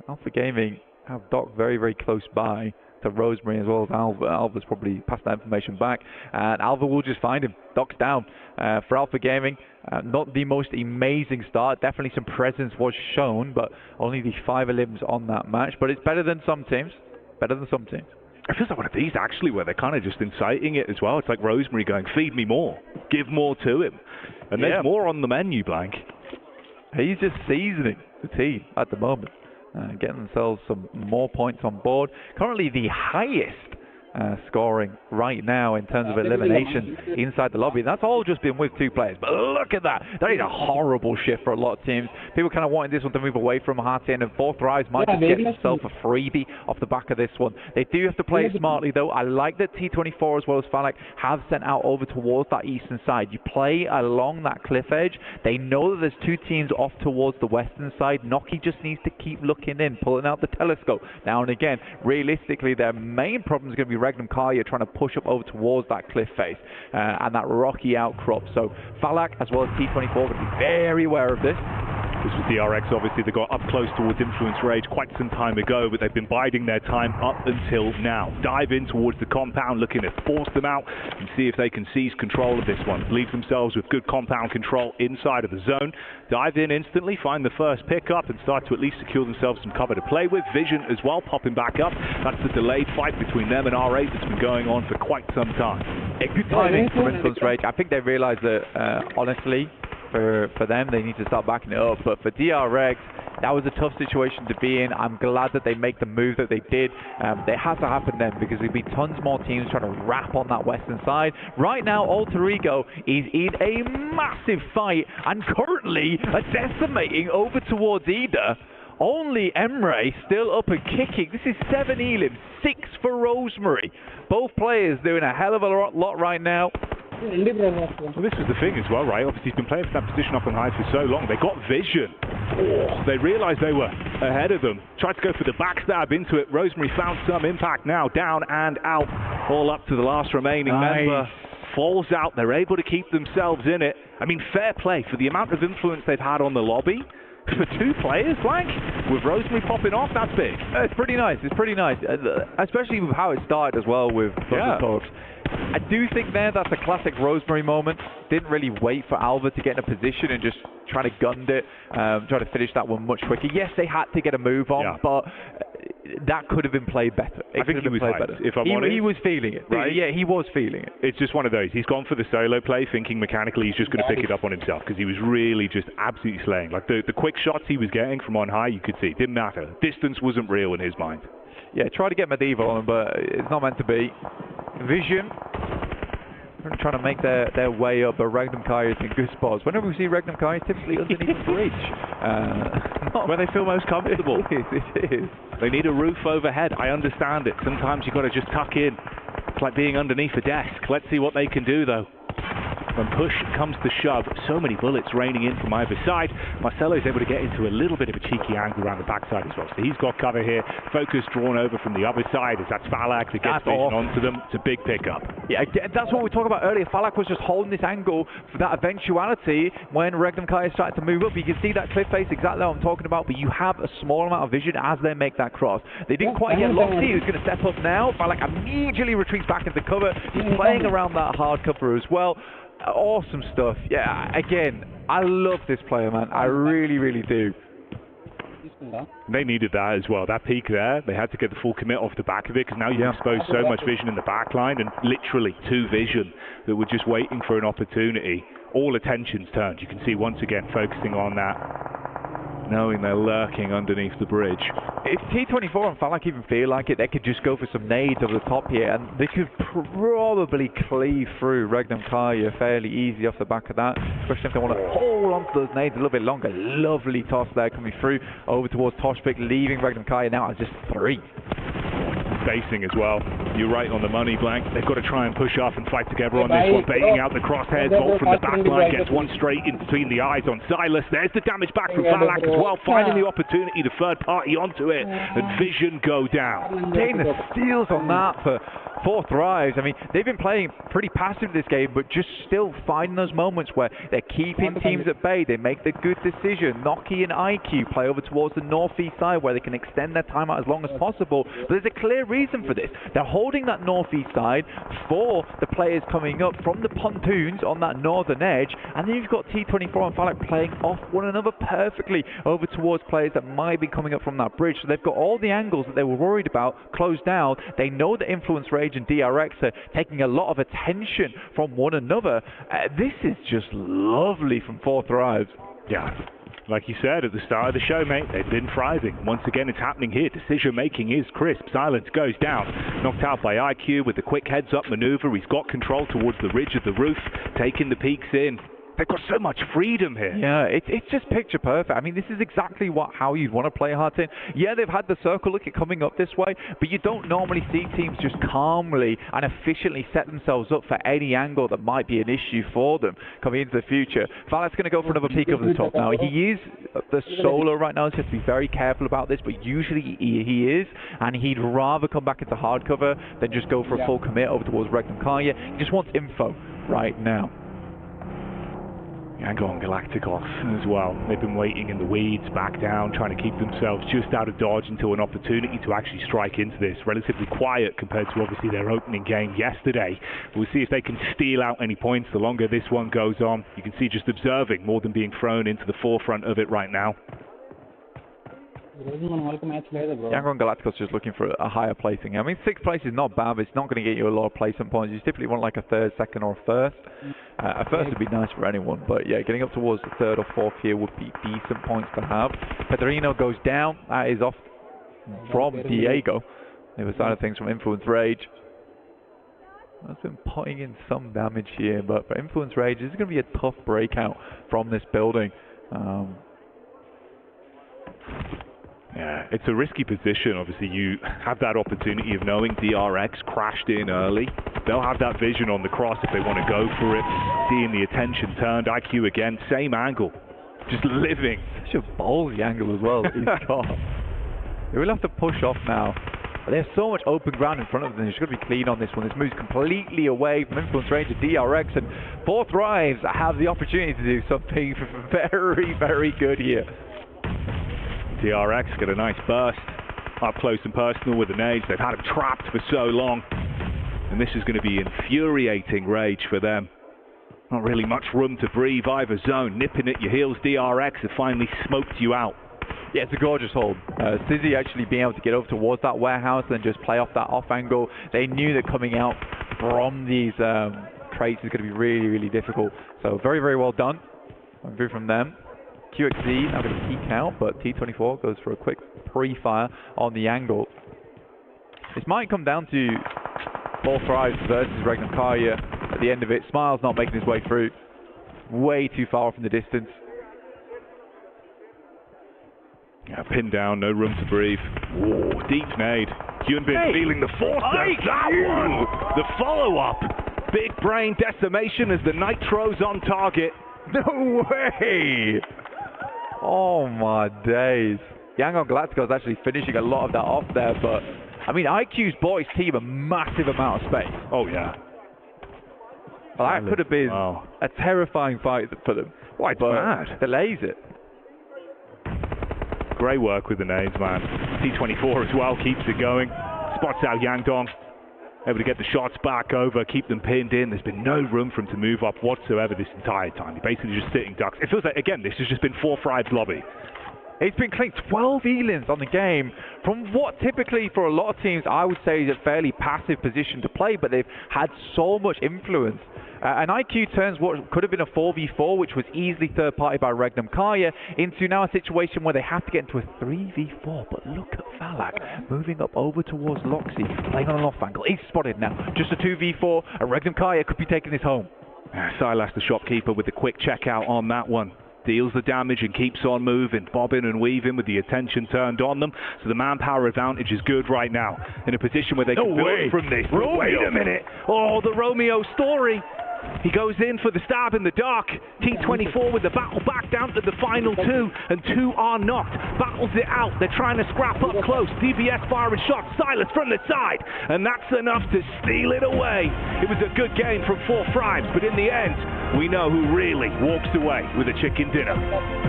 Alpha Gaming have Doc very, very close by to Rosemary as well as Alva. Alva's probably passed that information back, and Alva will just find him. Doc's down. For Alpha Gaming, not the most amazing start. Definitely some presence was shown, but only the 5 elims on that match. But it's better than some teams. Better than some teams. It feels like one of these actually where they're kind of just inciting it as well. It's like Rosemary going, feed me more, give more to him. And there's more on the menu, Blank. He's just seasoning the team at the moment. Getting themselves some more points on board. Currently the highest scoring right now in terms of eliminations inside the lobby. That's all just been with 2 players. But look at that. That is a horrible shift for a lot of teams. People kind of wanting this one to move away from Heartin, and Fourth Rise might just get themselves a freebie off the back of this one. They do have to play it smartly, though. I like that T24 as well as Falak have sent out over towards that eastern side. You play along that cliff edge. They know that there's 2 teams off towards the western side. Noki just needs to keep looking in, pulling out the telescope now and again. Realistically, their main problem is going to be Regnum Kaya trying to push up over towards that cliff face and that rocky outcrop. So Falak as well as T24 going to be very aware of this. This was DRX, obviously. They got up close towards Influence Rage quite some time ago, but they've been biding their time up until now. Dive in towards the compound, looking to force them out and see if they can seize control of this one. Leave themselves with good compound control inside of the zone. Dive in instantly, find the first pickup, and start to at least secure themselves some cover to play with. Vision as well, popping back up. That's the delayed fight between them and R8 that's been going on for quite some time. Good timing from Influence Rage. I think they realised that, honestly, for them, they need to start backing it up. But for DRX, that was a tough situation to be in. I'm glad that they make the move that they did. They had to happen then, because there'd be tons more teams trying to wrap on that western side. Right now, Alter Ego is in a massive fight and currently decimating over towards Ida. Only Emre still up and kicking. This is 7 Elim, 6 for Rosemary. Both players doing a hell of a lot right now. Well, this was the thing as well, right? Obviously, he's been playing for that position up on high for so long. They got vision. They realized they were ahead of them. Tried to go for the backstab into it. Rosemary found some impact now. Down and out. All up to the last remaining member. Falls out. They're able to keep themselves in it. I mean, fair play for the amount of influence they've had on the lobby. For 2 players, like, with Rosemary popping off, that's big. It's pretty nice. It's pretty nice. Especially with how it started as well with Thunder Talks. I do think that's a classic Rosemary moment. Didn't really wait for Alva to get in a position and just try to gun it, try to finish that one much quicker. Yes, they had to get a move on, but that could have been played better. I think he was better. If I'm honest, he was feeling it, right? Yeah, he was feeling it. It's just one of those. He's gone for the solo play, thinking mechanically he's just going to pick it up on himself, because he was really just absolutely slaying. Like the quick shots he was getting from on high, you could see. It didn't matter. Distance wasn't real in his mind. Yeah, try to get Medieval on him, but it's not meant to be. Vision trying to make their way up, but Regnum Kai is in good spots. Whenever we see Regnum Kai, typically underneath the bridge. Where they feel most comfortable. It is. They need a roof overhead. I understand it. Sometimes you've got to just tuck in. It's like being underneath a desk. Let's see what they can do, though. When push comes to shove, so many bullets raining in from either side. Marcelo is able to get into a little bit of a cheeky angle around the backside as well. So he's got cover here. Focus drawn over from the other side as that's Falak that gets vision onto them. It's a big pickup. Yeah, that's what we talked about earlier. Falak was just holding this angle for that eventuality when Regnum Kai started to move up. You can see that cliff face, exactly what I'm talking about, but you have a small amount of vision as they make that cross. They didn't quite get locked in. He's going to step up now. Falak immediately retreats back into cover. He's playing around that hard cover as well. Awesome stuff. Yeah, again, I love this player, man. I really, really do. They needed that as well. That peak there, they had to get the full commit off the back of it, because now you expose so much vision in the back line, and literally 2 vision that were just waiting for an opportunity. All attention's turned. You can see once again focusing on that knowing they're lurking underneath the bridge. If T24 and Falak even feel like it, they could just go for some nades over the top here, and they could probably cleave through Regnum Kaya fairly easy off the back of that, especially if they want to hold on to those nades a little bit longer. Lovely toss there coming through over towards Toshpik, leaving Regnum Kaya now at just 3. Spacing as well. You're right on the money, Blank. They've got to try and push off and fight together on this one. Baiting out the crosshairs. Bolt from the back line gets one straight in between the eyes on Silas. There's the damage back from Falak as well. Finding the opportunity to third party onto it. And Vision go down. Getting the steals on that for 4 Thrives. I mean, they've been playing pretty passive this game, but just still finding those moments where they're keeping teams at bay. They make the good decision. Noki and IQ play over towards the northeast side where they can extend their timeout as long as possible. But there's a clear reason for this. They're holding that northeast side for the players coming up from the pontoons on that northern edge, and then you've got T24 and Falak playing off one another perfectly over towards players that might be coming up from that bridge. So they've got all the angles that they were worried about closed down. They know that Influence Rage and DRX are taking a lot of attention from one another. This is just lovely from 4 Thrives. Yeah. Like you said at the start of the show, mate, they've been thriving. Once again, it's happening here. Decision-making is crisp. Silence goes down. Knocked out by IQ with the quick heads-up maneuver. He's got control towards the ridge of the roof, taking the peaks in. They've got so much freedom here. Yeah, it's just picture perfect. I mean, this is exactly how you'd want to play Heartin. Yeah, they've had the circle look at coming up this way, but you don't normally see teams just calmly and efficiently set themselves up for any angle that might be an issue for them coming into the future. Falak's going to go for another peek over the top now. He is the solo right now, so you have to be very careful about this, but usually he is, and he'd rather come back into hard cover than just go for a full commit over towards Regnum Kaya. He just wants info right now. Yango and Galacticos as well. They've been waiting in the weeds, back down, trying to keep themselves just out of dodge until an opportunity to actually strike into this. Relatively quiet compared to obviously their opening game yesterday. We'll see if they can steal out any points the longer this one goes on. You can see just observing more than being thrown into the forefront of it right now. Yango and Galacticos just looking for a higher placing. I mean, 6th place is not bad, but it's not going to get you a lot of placement points. You typically want like a 3rd, 2nd, or a 1st. A 1st would be nice for anyone, but yeah, getting up towards the 3rd or 4th here would be decent points to have. Pedrino goes down. That is off from Diego. The other side of things from Influence Rage. That's been putting in some damage here, but for Influence Rage, this is going to be a tough breakout from this building. Yeah, it's a risky position. Obviously, you have that opportunity of knowing DRX crashed in early. They'll have that vision on the cross if they want to go for it. Seeing the attention turned. IQ again, same angle. Just living. Such a ballsy angle as well that he's got. They will have to push off now. But there's so much open ground in front of them. They're just going to be clean on this one. This moves completely away from Influence Range to DRX. And 4 Thrives have the opportunity to do something very, very good here. DRX got a nice burst up close and personal with the nades. They've had him trapped for so long, and this is going to be infuriating Rage for them. Not really much room to breathe either zone. Nipping at your heels, DRX have finally smoked you out. Yeah, it's a gorgeous hold. Sizzy actually being able to get over towards that warehouse and just play off that off angle. They knew that coming out from these crates is going to be really, really difficult. So very, very well done. Through from them. QXZ now going to peek out, but T24 goes for a quick pre-fire on the angle. This might come down to 4 Thrives versus Regnum Kaya at the end of it. Smile's not making his way through. Way too far off in the distance. Yeah, pinned down, no room to breathe. Whoa, deep nade. Hyunbin feeling the force of that one. The follow-up. Big brain decimation as the Nitro's on target. No way! Oh my days. Yango Galacticos actually finishing a lot of that off there, but I mean, IQ's bought his team a massive amount of space. Oh yeah. Well, that could have been a terrifying fight for them. Why, it's mad. Delays it. Great work with the nades, man. T24 as well keeps it going. Spots out Yangdong. Able to get the shots back over, keep them pinned in. There's been no room for him to move up whatsoever this entire time. He's basically just sitting ducks. It feels like, again, this has just been 4 Thrives lobby. It's been clean. 12 Elins on the game from what typically for a lot of teams I would say is a fairly passive position to play, but they've had so much influence. And IQ turns what could have been a 4v4, which was easily third party by Regnum Kaya, into now a situation where they have to get into a 3v4. But look at Falak moving up over towards Loxy, playing on an off angle. He's spotted now. Just a 2v4, and Regnum Kaya could be taking this home. Silas, the shopkeeper, with the quick checkout on that one. Deals the damage and keeps on moving, bobbing and weaving with the attention turned on them. So the manpower advantage is good right now. In a position where they can build from this. Wait a minute. Oh, the Romeo story. He goes in for the stab in the dark. T24 with the battle back down to the final two, and two are knocked. Battles it out. They're trying to scrap up close. DBS firing shots. Silas from the side, and that's enough to steal it away. It was a good game from 4 Frames, but in the end, we know who really walks away with a chicken dinner.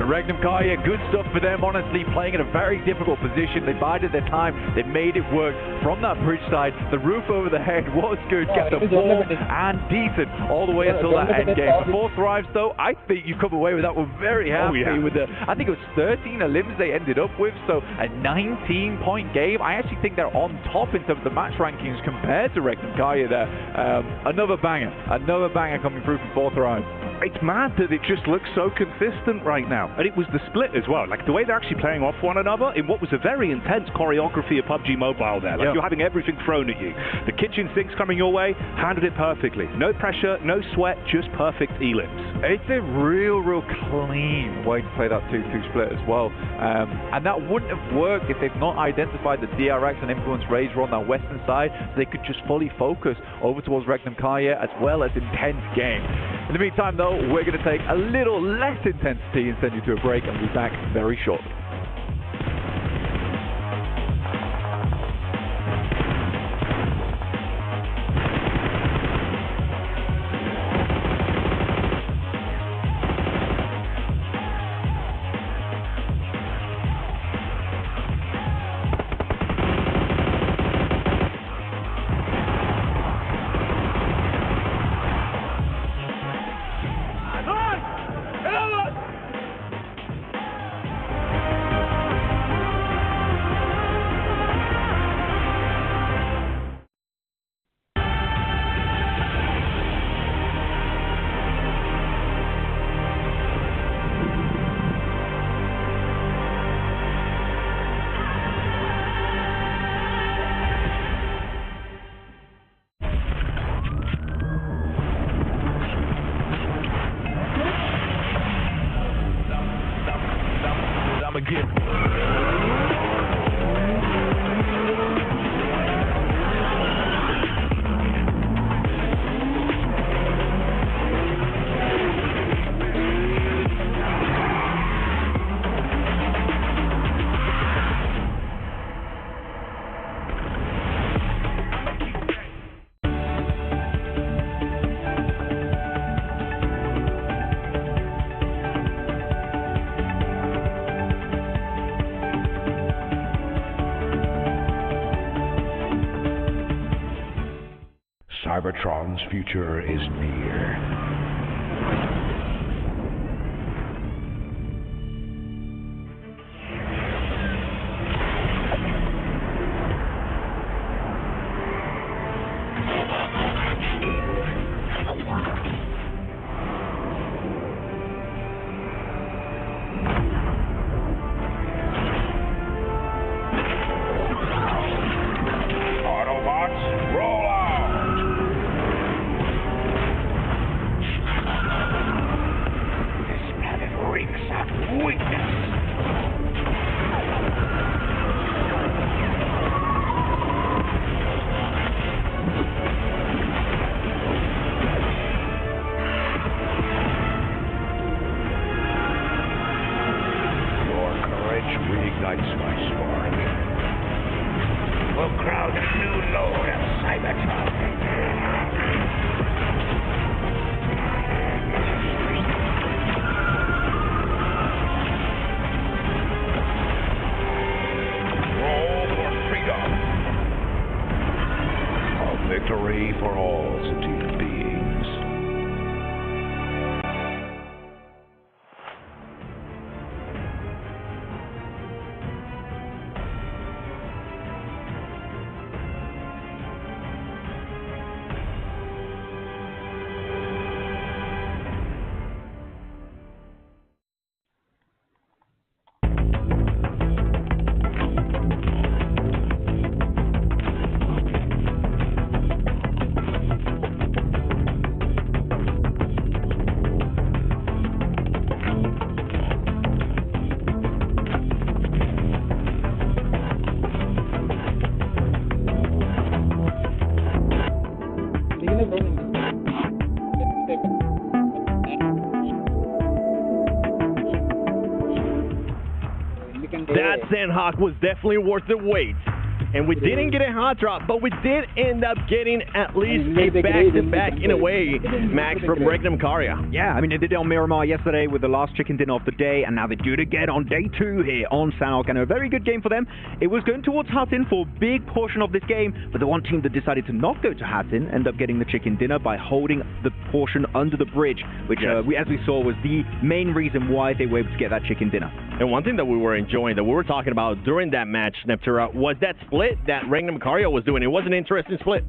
Regnum Kaya, good stuff for them, honestly, playing in a very difficult position. They bided their time. They made it work from that bridge side. The roof over the head was good, kept them warm and decent all the way until that end game. For 4 Thrives, though, I think you come away with that one very happy with the, I think it was 13 elims they ended up with, so a 19-point game. I actually think they're on top in terms of the match rankings compared to Regnum Kaya there. Another banger coming through from 4 Thrives. It's mad that it just looks so consistent right now. And it was the split as well. Like the way they're actually playing off one another in what was a very intense choreography of PUBG Mobile there. Like you're having everything thrown at you. The kitchen sinks coming your way, handled it perfectly. No pressure, no sweat, just perfect elims. It's a real clean way to play that 2-2 split as well. And that wouldn't have worked if they've not identified the DRX and Influence Razor on that western side, so they could just fully focus over towards Regnum Kaya as well as intense game. In the meantime, though, we're going to take a little less intensity and send you to a break, and we'll be back very shortly. Cybertron's future is near. Autobots, roll out! reignites my spark. We'll crown a new lord of Cybertron. Victory for all sentient beings. Sandhawk was definitely worth the wait. And we didn't get a hot drop, but we did end up getting at least a back-to-back in a way, Max, from Regnum Karya. Yeah, I mean, they did it on Miramar yesterday with the last chicken dinner of the day, and now they do it again on day 2 here on Sanhok, and a very good game for them. It was going towards Hatin for a big portion of this game, but the one team that decided to not go to Hatin ended up getting the chicken dinner by holding the portion under the bridge, which, as we saw, was the main reason why they were able to get that chicken dinner. And one thing that we were enjoying, that we were talking about during that match, Neptura, was that split that Regnum Karya was doing. It was an interesting split.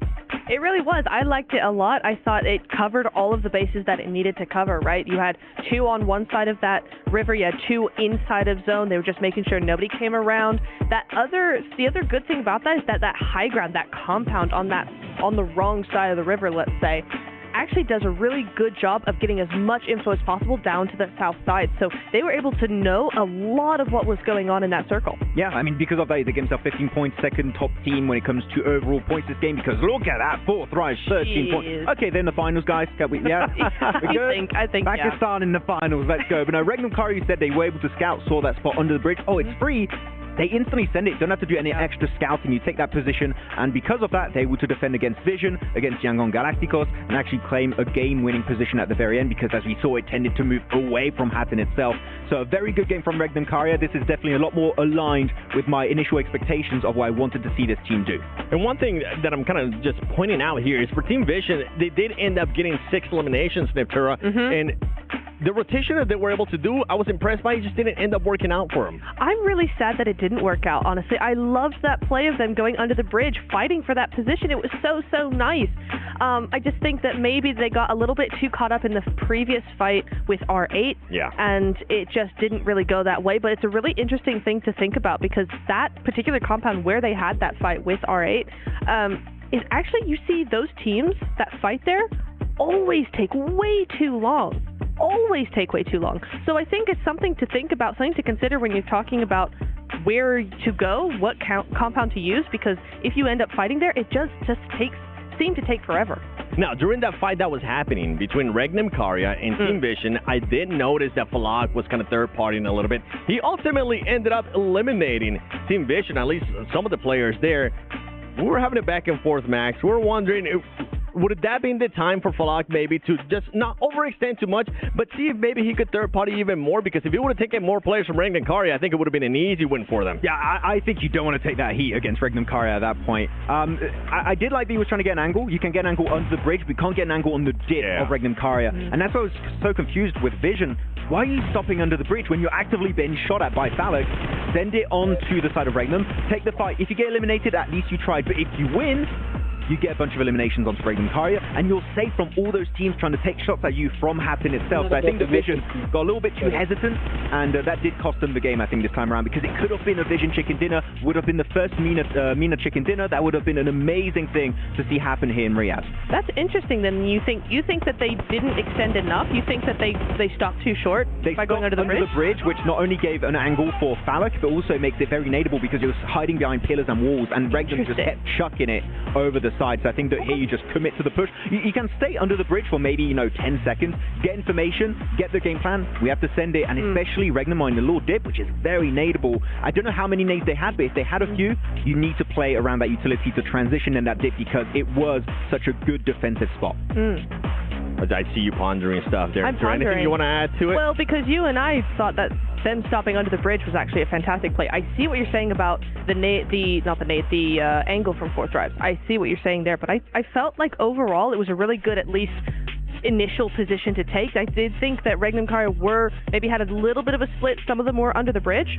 It really was. I liked it a lot. I thought it covered all of the bases that it needed to cover, right? You had 2 on one side of that river. You had 2 inside of zone. They were just making sure nobody came around. The other good thing about that is that high ground, that compound on the wrong side of the river, let's say, actually does a really good job of getting as much info as possible down to the south side. So they were able to know a lot of what was going on in that circle. Yeah, I mean, because of that, they gave themselves 15 points, second top team when it comes to overall points this game, because look at that, 4th rise, 13 points. Okay, they're in the finals, guys. Yeah, I think Pakistan in the finals, let's go. But no, Regnum Karya said they were able to scout, saw that spot under the bridge. Oh, it's free. They instantly send it. Don't have to do any extra scouting. You take that position, and because of that, they're able to defend against Vision, against Yangon Galacticos, and actually claim a game-winning position at the very end, because as we saw, it tended to move away from Hatin itself. So a very good game from Regnum Karya. This is definitely a lot more aligned with my initial expectations of what I wanted to see this team do. And one thing that I'm kind of just pointing out here is for Team Vision, they did end up getting 6 eliminations, Neptura, and the rotation that they were able to do, I was impressed by. It just didn't end up working out for them. I'm really sad that it didn't work out, honestly. I loved that play of them going under the bridge, fighting for that position. It was so nice. I just think that maybe they got a little bit too caught up in the previous fight with R8, and it just didn't really go that way. But it's a really interesting thing to think about, because that particular compound where they had that fight with R8 is actually, you see those teams that fight there always take way too long. So I think it's something to think about, something to consider when you're talking about where to go, what compound to use, because if you end up fighting there, it just seemed to take forever. Now, during that fight that was happening between Regnum Karya and Team Vision, I did notice that Falak was kind of third-partying a little bit. He ultimately ended up eliminating Team Vision, at least some of the players there. We were having a back and forth, Max. We were wondering, would that have been the time for Falak maybe to just not overextend too much, but see if maybe he could third party even more? Because if he would have taken more players from Regnum Karya, I think it would have been an easy win for them. Yeah, I think you don't want to take that heat against Regnum Karya at that point. I did like that he was trying to get an angle. You can get an angle under the bridge, but you can't get an angle on the dip of Regnum Karya. And that's why I was so confused with Vision. Why are you stopping under the bridge when you're actively being shot at by Falak? Send it on to the side of Regnum. Take the fight. If you get eliminated, at least you tried. But if you win, you get a bunch of eliminations onto Regnum Karya, and you're safe from all those teams trying to take shots at you from Hatin itself. So I think the Vision got a little bit too hesitant, and that did cost them the game, I think, this time around, because it could have been a Vision chicken dinner, would have been the first Mina chicken dinner. That would have been an amazing thing to see happen here in Riyadh. That's interesting. Then you think that they didn't extend enough? You think that they stopped too short by going under the bridge? Which not only gave an angle for Falak, but also makes it very nadeable because it was hiding behind pillars and walls, and Regnum just kept chucking it over the side. So I think that here you just commit to the push. You can stay under the bridge for maybe 10 seconds, get information, get the game plan. We have to send it, and especially Regnum on the little dip, which is very nadeable. I don't know how many nades they had, but if they had a few, you need to play around that utility to transition in that dip, because it was such a good defensive spot. I see you pondering stuff there. I'm Is there anything you want to add to it? Well, because you and I thought that them stopping under the bridge was actually a fantastic play. I see what you're saying about the angle from 4th drives. I see what you're saying there, but I felt like overall it was a really good, at least initial position to take. I did think that Regnum Karya maybe had a little bit of a split. Some of them were under the bridge.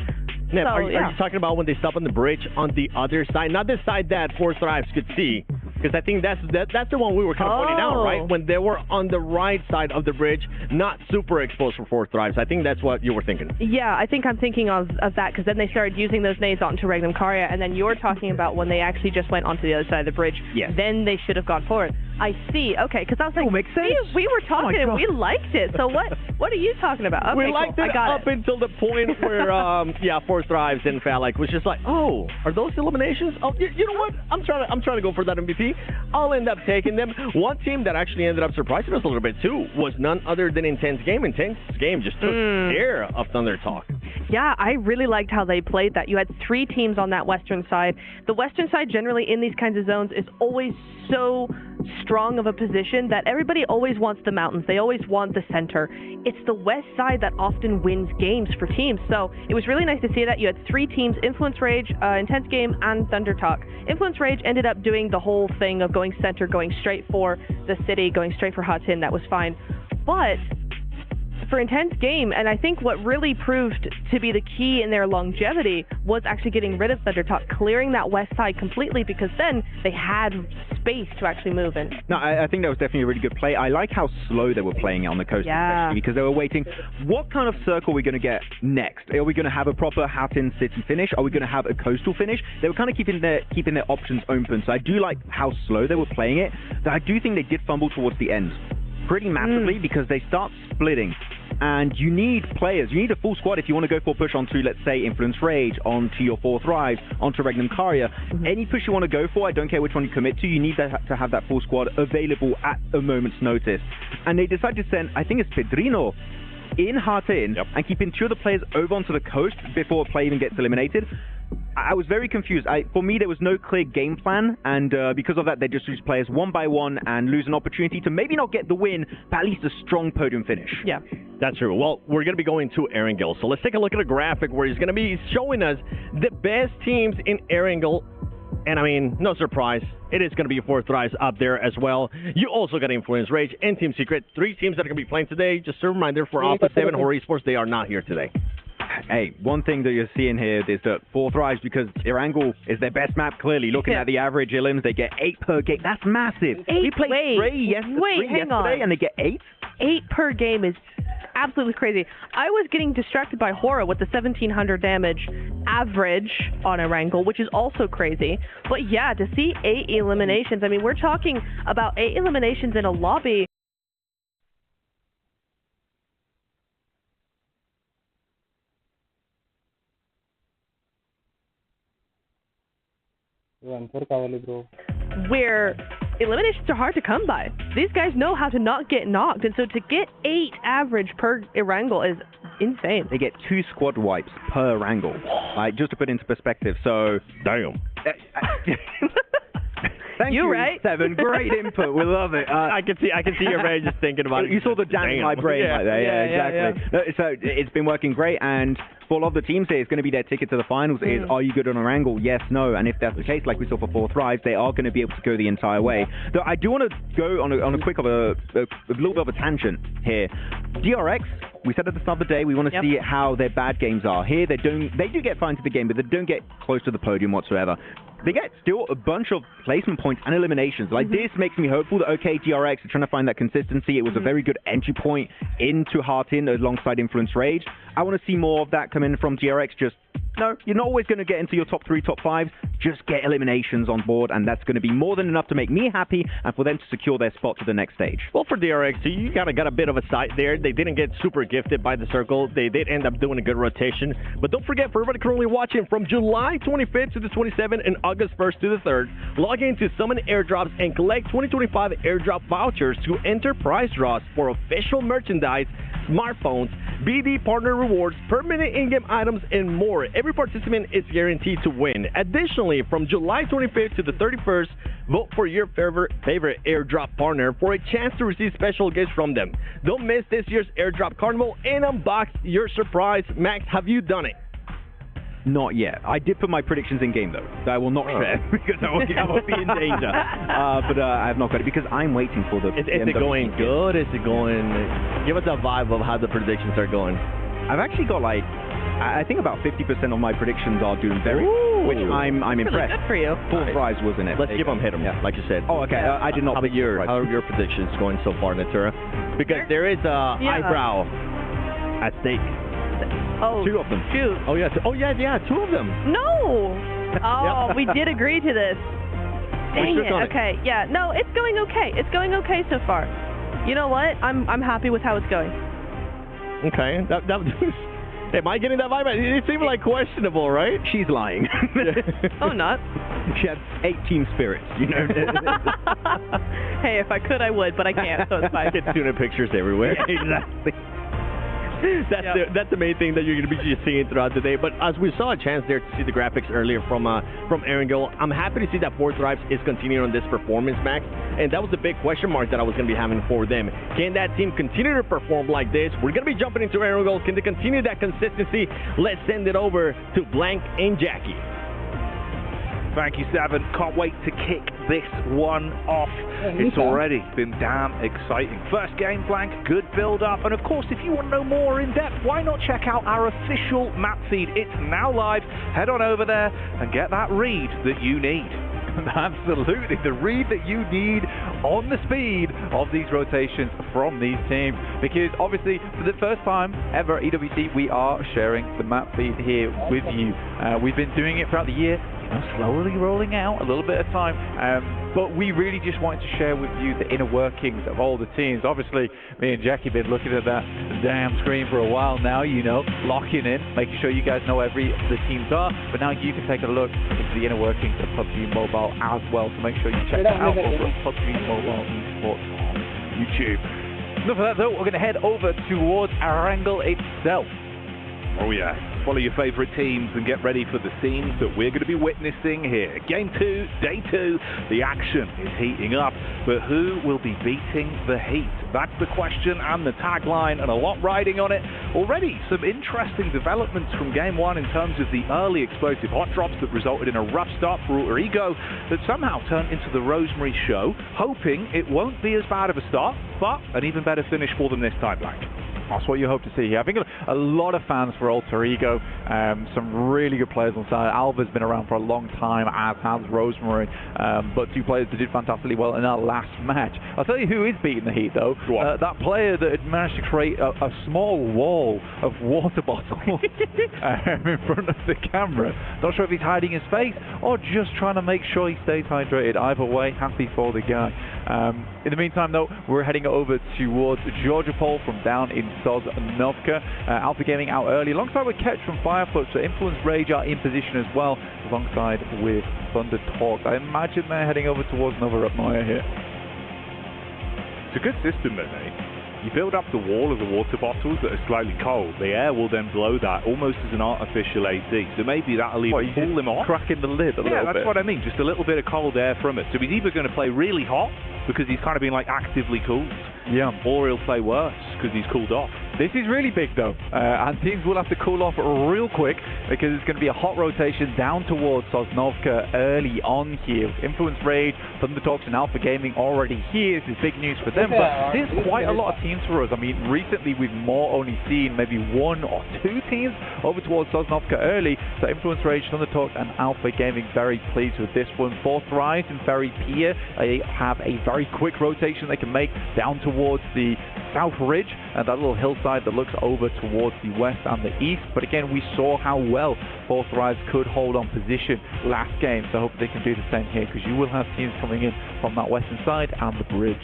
Neb, are you talking about when they stop on the bridge on the other side? Not the side that 4th drives could see. Because I think that's the one we were kind of pointing out, right? When they were on the right side of the bridge, not super exposed for 4th drives. I think that's what you were thinking. Yeah, I think I'm thinking of that, because then they started using those nades onto Regnum Karya, and then you're talking about when they actually just went onto the other side of the bridge. Yes. Then they should have gone forward. I see. Okay, because I was like, makes sense. We were talking and we liked it. So what are you talking about? Okay, we liked it up until the point where 4th drives and Falak was just like, oh, are those eliminations? Oh, you know what? I'm trying to go for that MVP. I'll end up taking them. One team that actually ended up surprising us a little bit too was none other than Tencent Games. And Tencent Games just took care of Thunder Talk. Yeah, I really liked how they played that. You had 3 teams on that western side. The western side generally in these kinds of zones is always so strong of a position that everybody always wants the mountains. They always want the center. It's the west side that often wins games for teams. So it was really nice to see that. You had 3 teams, Influence Rage, Intense Game, and Thunder Talk. Influence Rage ended up doing the whole thing of going center, going straight for the city, going straight for Hatin. That was fine. But for Intense Game, and I think what really proved to be the key in their longevity was actually getting rid of Thunder Talk, clearing that west side completely, because then they had space to actually move in. No, I think that was definitely a really good play. I like how slow they were playing it on the coast, Yeah. especially because they were waiting. What kind of circle are we going to get next? Are we going to have a proper Hatin City finish? Are we going to have a coastal finish? They were kind of keeping their options open, so I do like how slow they were playing it. But I do think they did fumble towards the end pretty massively because they start splitting. And you need players. You need a full squad if you want to go for a push onto, let's say, Influence Rage, onto your 4th Rise, onto Regnum Karya. Any push you want to go for, I don't care which one you commit to, you need to have that full squad available at a moment's notice. And they decided to send, I think it's Pedrino, in Hatin and keeping 2 of the players over onto the coast before a play even gets eliminated. I was very confused. For me, there was no clear game plan, and because of that, they just lose players one by one and lose an opportunity to maybe not get the win, but at least a strong podium finish. Yeah. That's true. Well, we're going to be going to Erangel, so let's take a look at a graphic where he's going to be showing us the best teams in Erangel. And I mean, no surprise, it is going to be 4th Rise up there as well. You also got Influence Rage and Team Secret, 3 teams that are going to be playing today. Just a reminder for Alpha 7 Horror Esports, they are not here today. Hey, one thing that you're seeing here is that 4th Rise, because Erangel is their best map, clearly. Looking at the average elims, they get 8 per game. That's massive. 8? We played 3 yesterday, and they get 8? 8 per game is absolutely crazy. I was getting distracted by Hora with the 1700 damage average on Erangel, which is also crazy. But yeah, to see 8 eliminations, I mean, we're talking about 8 eliminations in a lobby. Where eliminations are hard to come by. These guys know how to not get knocked, and so to get 8 average per Erangel is insane. They get 2 squad wipes per Erangel. Like, just to put into perspective, so... Damn. Thank you, right? 7. Great input. We love it. I can see your brain just thinking about it. You saw the dance in my brain right there. Yeah, exactly. No, so it's been working great, and for a lot of the teams here, it's going to be their ticket to the finals is, are you good on Erangel? Yes, no. And if that's the case, like we saw for 4th Rise, they are going to be able to go the entire way. Though I do want to go on a quick a little bit of a tangent here. DRX, we said at the start of the day, we want to see how their bad games are. Here, they do get far into the game, but they don't get close to the podium whatsoever. They get still a bunch of placement points and eliminations. Like, this makes me hopeful that, okay, DRX are trying to find that consistency. It was a very good entry point into Hatin alongside Influence Rage. I want to see more of that come in from DRX. Just, no, you're not always going to get into your top 3, top 5. Just get eliminations on board, and that's going to be more than enough to make me happy and for them to secure their spot to the next stage. Well, for DRX, you got a bit of a sight there. They didn't get super gifted by the circle. They did end up doing a good rotation. But don't forget, for everybody currently watching, from July 25th to the 27th and August 1st to the 3rd, log into Summon Airdrops and collect 2025 airdrop vouchers to enter prize draws for official merchandise, smartphones, BD partner rewards, permanent in-game items, and more. Every participant is guaranteed to win. Additionally, from July 25th to the 31st, vote for your favorite airdrop partner for a chance to receive special gifts from them. Don't miss this year's airdrop carnival and unbox your surprise. Max, have you done it? Not yet. I did put my predictions in game, though. So I will not share because I will be in danger. But I have not got it because I'm waiting for the... Is it going good? Is it going... Give us a vibe of how the predictions are going. I've actually got, like, I think about 50% of my predictions are doing very well, which I'm impressed. Good for you. 4th Rise wasn't it? Let's give them hit them, like you said. Oh, okay. I did not... How are your predictions going so far, Natura? Because there is a eyebrow at stake. Oh, 2 of them. 2. Oh, yeah. 2 of them. No. Oh, we did agree to this. Dang it. Okay. Yeah. No, it's going okay. It's going okay so far. You know what? I'm happy with how it's going. Okay. Am I getting that vibe? It seemed like questionable, right? She's lying. Oh, not. She has 8 team spirits, you know. Hey, if I could, I would, but I can't, so it's fine. Get tuna pictures everywhere. Yeah, exactly. That's the main thing that you're going to be just seeing throughout the day. But as we saw a chance there to see the graphics earlier from Erangel, I'm happy to see that Four Thrives is continuing on this performance, Max. And that was the big question mark that I was going to be having for them. Can that team continue to perform like this? We're going to be jumping into Erangel. Can they continue that consistency? Let's send it over to Blank and Jackie. Thank you, Seven. Can't wait to kick this one off. It's already been damn exciting. First game, Blank, good build-up. And of course, if you want to know more in depth, why not check out our official map feed? It's now live. Head on over there and get that read that you need. Absolutely, the read that you need on the speed of these rotations from these teams. Because obviously, for the first time ever at EWC, we are sharing the map feed here with you. We've been doing it throughout the year, slowly rolling out, a little bit of time. But we really just wanted to share with you the inner workings of all the teams. Obviously, me and Jackie have been looking at that damn screen for a while now, you know, locking in, making sure you guys know where the teams are. But now you can take a look into the inner workings of PUBG Mobile as well. So make sure you check that out over at PUBG Mobile Esports on YouTube. Enough of that though, we're going to head over towards Erangel itself. Oh yeah, follow your favorite teams and get ready for the scenes that we're going to be witnessing here. Game 2, day 2, the action is heating up, but who will be beating the heat? That's the question and the tagline, and a lot riding on it. Already some interesting developments from game 1 in terms of the early explosive hot drops that resulted in a rough start for Alter Ego that somehow turned into the Rosemary show, hoping it won't be as bad of a start, but an even better finish for them this time, Blank. That's what you hope to see here. I think a lot of fans for Alter Ego, some really good players on side. Alva's been around for a long time, as has Rosemary, but two players that did fantastically well in our last match. I'll tell you who is beating the heat though. That player that had managed to create a small wall of water bottles in front of the camera. Not sure if he's hiding his face or just trying to make sure he stays hydrated. Either way, happy for the guy. In the meantime though, we're heading over towards Georgia Pole from down in Sosnovka. Alpha Gaming out early, alongside with Ketch from Fireflux. So Influence Rage are in position as well, alongside with Thunder Talk. I imagine they're heading over towards another Upmire here. It's a good system though, mate. You build up the wall of the water bottles that are slightly cold. The air will then blow that almost as an artificial AC. So maybe that'll even pull them off. Cracking the lid a little bit. Yeah, that's what I mean. Just a little bit of cold air from it. So he's either going to play really hot because he's kind of been like actively cooled. Yeah. Or he'll play worse because he's cooled off. This is really big though, and teams will have to cool off real quick because it's going to be a hot rotation down towards Sosnovka early on here. Influence Rage, Thunder Talks and Alpha Gaming already here. This is big news for them, but there's quite a lot of teams for us. I mean, recently we've more only seen maybe 1 or 2 teams over towards Sosnovka early. So Influence Rage, Thunder Talks and Alpha Gaming very pleased with this one. Four Thrives and Very Pier, they have a very quick rotation they can make down towards the South Ridge and that little hillside that looks over towards the west and the east. But again, we saw how well Four Thrives could hold on position last game, so I hope they can do the same here, because you will have teams coming in from that western side and the bridge.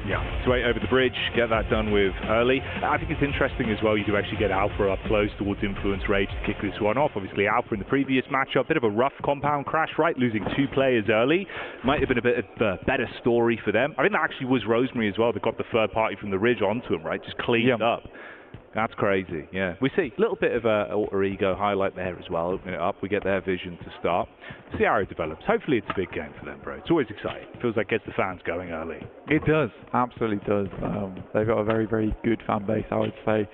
Yeah, straight over the bridge, get that done with early. I think it's interesting as well, you do actually get Alpha up close towards Influence Rage to kick this one off. Obviously Alpha in the previous matchup, bit of a rough compound crash, right? Losing 2 players early. Might have been a bit of a better story for them. I think that actually was Rosemary as well that got the third party from the ridge onto him, right? Just cleaned up. That's crazy, yeah. We see a little bit of a Alter Ego highlight there as well, opening it up. We get their vision to start. See how it develops. Hopefully it's a big game for them, bro. It's always exciting. Feels like it gets the fans going early. It does, absolutely does. They've got a very, very good fan base, I would say.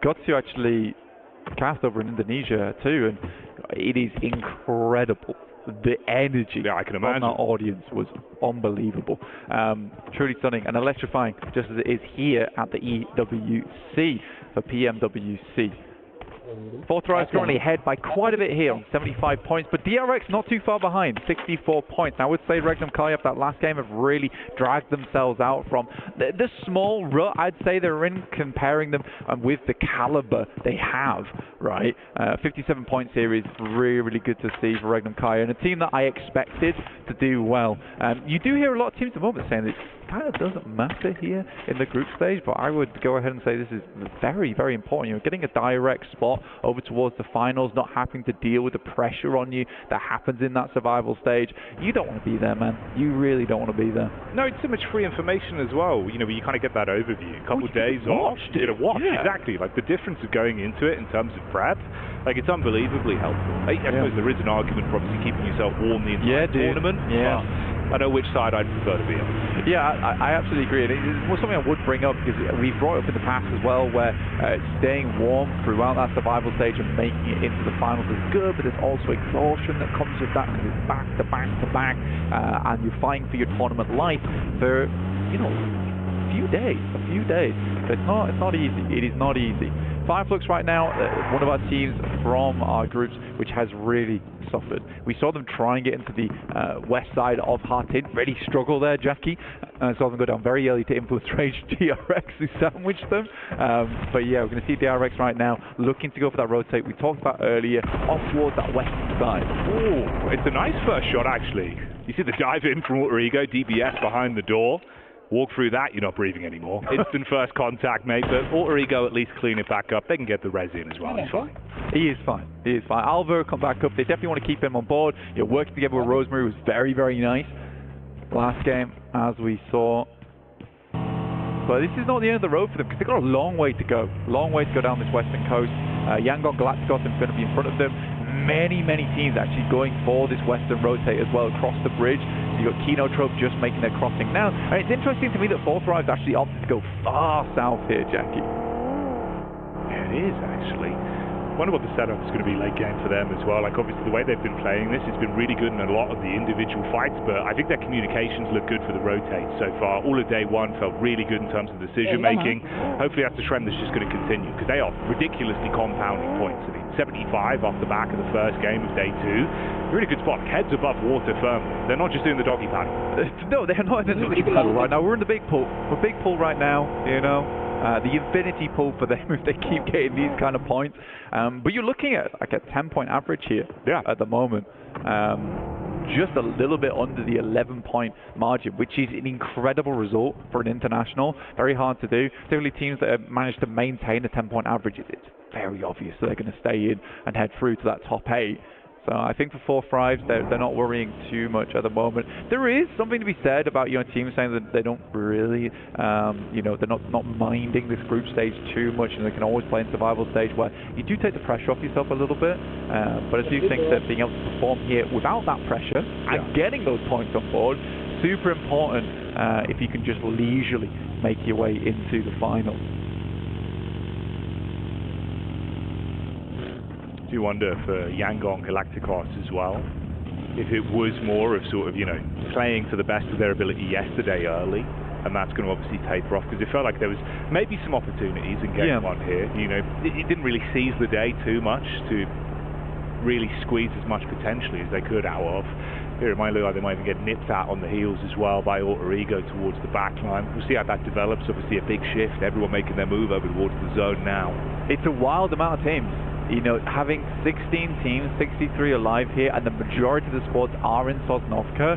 Got to actually cast over in Indonesia too, and it is incredible. The energy I can imagine. from that audience was unbelievable. Truly stunning and electrifying, just as it is here at the EWC for PMWC. Four Thrives currently ahead by quite a bit here on 75 points, but DRX not too far behind, 64 points. Now, I would say Regnum Kayev, that last game, have really dragged themselves out from the small rut, I'd say they're in, comparing them with the caliber they have, right? 57 points here is really, really good to see for Regnum Kayev, and a team that I expected to do well. You do hear a lot of teams at the moment saying that kind of doesn't matter here in the group stage, but I would go ahead and say this is very, very important. You're getting a direct spot over towards the finals, not having to deal with the pressure on you that happens in that survival stage. You don't want to be there, man. You really don't want to be there. No, it's so much free information as well. You know, where you kind of get that overview. A couple of days off, you get a watch. Yeah. Exactly. Like the difference of going into it in terms of prep, like it's unbelievably helpful. I suppose there is an argument for obviously keeping yourself warm the entire tournament. Yeah. I know which side I'd prefer to be on. Yeah, I absolutely agree. It was something I would bring up because we've brought it up in the past as well, where staying warm throughout that survival stage and making it into the finals is good, but there's also exhaustion that comes with that because it's back to back to back, and you're fighting for your tournament life for, you know, a few days. So it's not easy. It is not easy. Fireflux right now, one of our teams from our groups, which has really suffered. We saw them try and get into the west side of Hartin, really struggle there, Jackie. Saw them go down very early to influence range DRX, who sandwiched them. But yeah, we're going to see DRX right now looking to go for that rotate we talked about earlier, off towards that western side. Oh, it's a nice first shot actually. You see the dive in from Alter Ego, DBS behind the door. Walk through that, you're not breathing anymore. Instant first contact, mate, but Alter Ego at least clean it back up. They can get the res in as well, it's fine. He is fine. Alva come back up. They definitely want to keep him on board. Working together with Rosemary was very, very nice. Last game, as we saw. But this is not the end of the road for them because they've got a long way to go. Long way to go down this western coast. Yangon Galacticos is going to be in front of them. Many, many teams actually going for this western rotate as well across the bridge. So you've got Kinotrope just making their crossing now. And it's interesting to me that Fourth Rise actually opted to go far south here, Jackie. Yeah, it is actually. I wonder what the setup is going to be late game for them as well. Like obviously the way they've been playing this has been really good in a lot of the individual fights, but I think their communications look good for the rotates so far. All of day one felt really good in terms of decision making. Hopefully that's a trend that's just going to continue because they are ridiculously compounding points. I mean, 75 off the back of the first game of day two. Really good spot. Heads above water firmly. They're not just doing the doggy paddle. No, they're not in the doggy paddle right now. We're in the big pool. We're big pool right now, you know. The infinity pool for them if they keep getting these kind of points. But you're looking at like a 10-point average here at the moment. Just a little bit under the 11-point margin, which is an incredible result for an international. Very hard to do. Typically teams that have managed to maintain a 10-point average, it's very obvious that they're going to stay in and head through to that top 8. So I think for Fourth Rise, they're not worrying too much at the moment. There is something to be said about teams saying that they don't really, they're not minding this group stage too much, and they can always play in survival stage where you do take the pressure off yourself a little bit. But I do think that being able to perform here without that pressure and getting those points on board, super important if you can just leisurely make your way into the finals. I do wonder for Yangon Galacticos as well, if it was more of sort of, playing to the best of their ability yesterday early, and that's going to obviously taper off, because it felt like there was maybe some opportunities in game one here. It didn't really seize the day too much to really squeeze as much potentially as they could out of. Here it might look like they might even get nipped at on the heels as well by Alter Ego towards the back line. We'll see how that develops. Obviously a big shift, everyone making their move over towards the zone now. It's a wild amount of teams. Having 16 teams, 63 alive here, and the majority of the squads are in Sosnovka.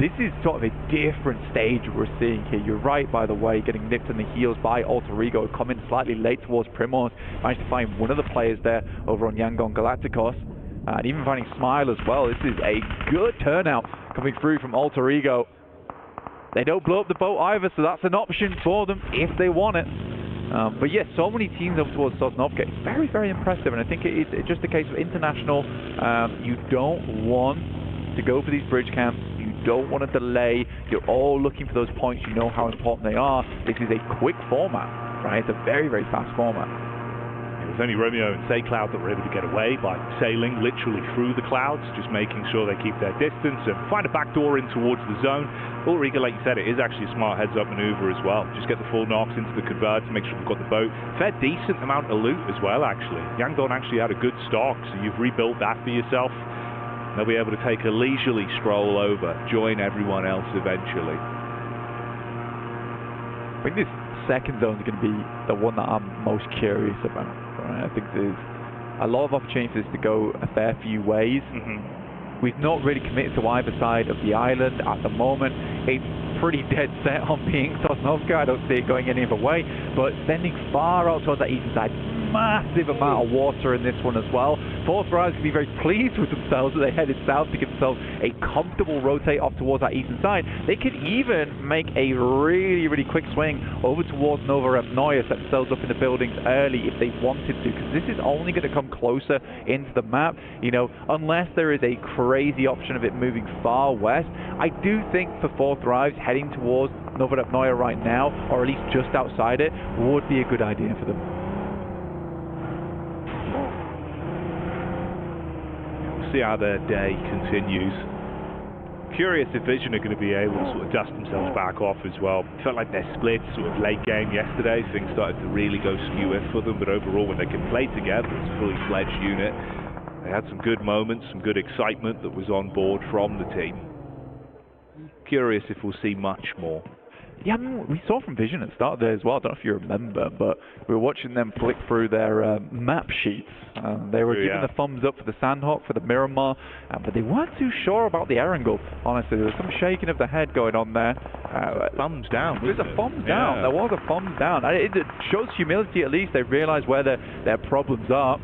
This is sort of a different stage we're seeing here. You're right, by the way, getting nipped in the heels by Alter Ego, coming slightly late towards Primos. Managed to find one of the players there over on Yangon Galacticos, and even finding Smile as well. This is a good turnout coming through from Alter Ego. They don't blow up the boat either, so that's an option for them if they want it. But yes, so many teams up towards Sosnovka. It's very, very impressive, and I think it's just a case of international. You don't want to go for these bridge camps. You don't want to delay. You're all looking for those points. You know how important they are. This is a quick format, right? It's a very, very fast format. It was only Romeo and Saycloud that were able to get away by sailing literally through the clouds, just making sure they keep their distance and find a back door in towards the zone. Alter Ego, like you said, it is actually a smart heads-up maneuver as well. Just get the full knocks into the converter to make sure we've got the boat. Fair decent amount of loot as well, actually. Yangon actually had a good stock, so you've rebuilt that for yourself. They'll be able to take a leisurely stroll over, join everyone else eventually. I think this second zone is going to be the one that I'm most curious about. Right? I think there's a lot of opportunities to go a fair few ways. We've not really committed to either side of the island at the moment. It's pretty dead set on being Sosnovka. I don't see it going any other way, but sending far out towards that eastern side. Massive amount of water in this one as well. Fourth Rise can be very pleased with themselves as they headed south to give themselves a comfortable rotate off towards that eastern side. They could even make a really quick swing over towards Novorevnoye, set themselves up in the buildings early if they wanted to, because this is only going to come closer into the map, you know, unless there is a crazy option of it moving far west. I do think for Fourth Rise, heading towards Novorevnoye right now, or at least just outside it, would be a good idea for them. See how their day continues. Curious if Vision are going to be able to sort of dust themselves back off as well. Felt like their split sort of late game yesterday, things started to really go skew for them, but overall when they can play together as a fully fledged unit, they had some good moments, some good excitement that was on board from the team. Curious if we'll see much more. Yeah, I mean, we saw from Vision at the start there as well. I don't know if you remember, but we were watching them flick through their map sheets. They were giving the thumbs up for the Sandhawk, for the Miramar, but they weren't too sure about the Erangel. Honestly, there was some shaking of the head going on there. Thumbs down. There was a thumbs down. There was a thumbs down. It shows humility at least. They realise where their problems are.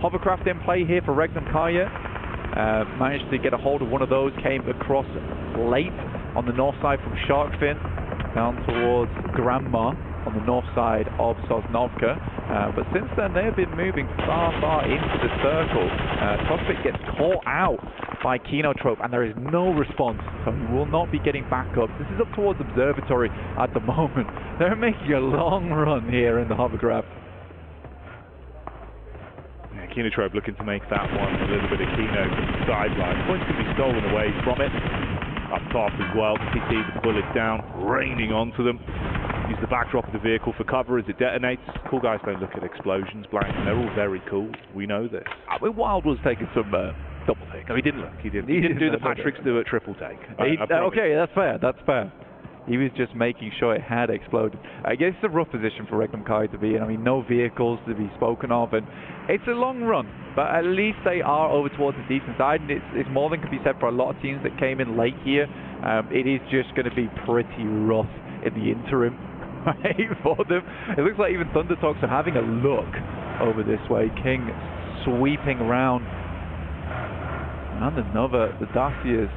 Hovercraft in play here for Regnum Kaya. Managed to get a hold of one of those, came across late on the north side from Sharkfin, down towards Grandma on the north side of Sosnovka. But since then, they have been moving far into the circle. Prospect gets caught out by Kinotrope, and there is no response, so he will not be getting back up. This is up towards Observatory at the moment. They're making a long run here in the hovercraft. Kinotrope looking to make that one a little bit of Kino from the sideline. Points can be stolen away from it. Up top as well, you see the bullets down, raining onto them. Use the backdrop of the vehicle for cover as it detonates. Cool guys don't look at explosions, blank, and they're all very cool. We know this. I mean, Wild was taking some double take. No, he didn't look. He didn't do the Patrick Stewart triple take. Okay, that's fair. That's fair. He was just making sure it had exploded. I guess it's a rough position for Regnum Kai to be in. I mean, no vehicles to be spoken of, and it's a long run, but at least they are over towards the decent side, and it's more than can be said for a lot of teams that came in late here. It is just going to be pretty rough in the interim for them. It looks like even Thunder Talks are having a look over this way. King sweeping around, and another, the Dacia's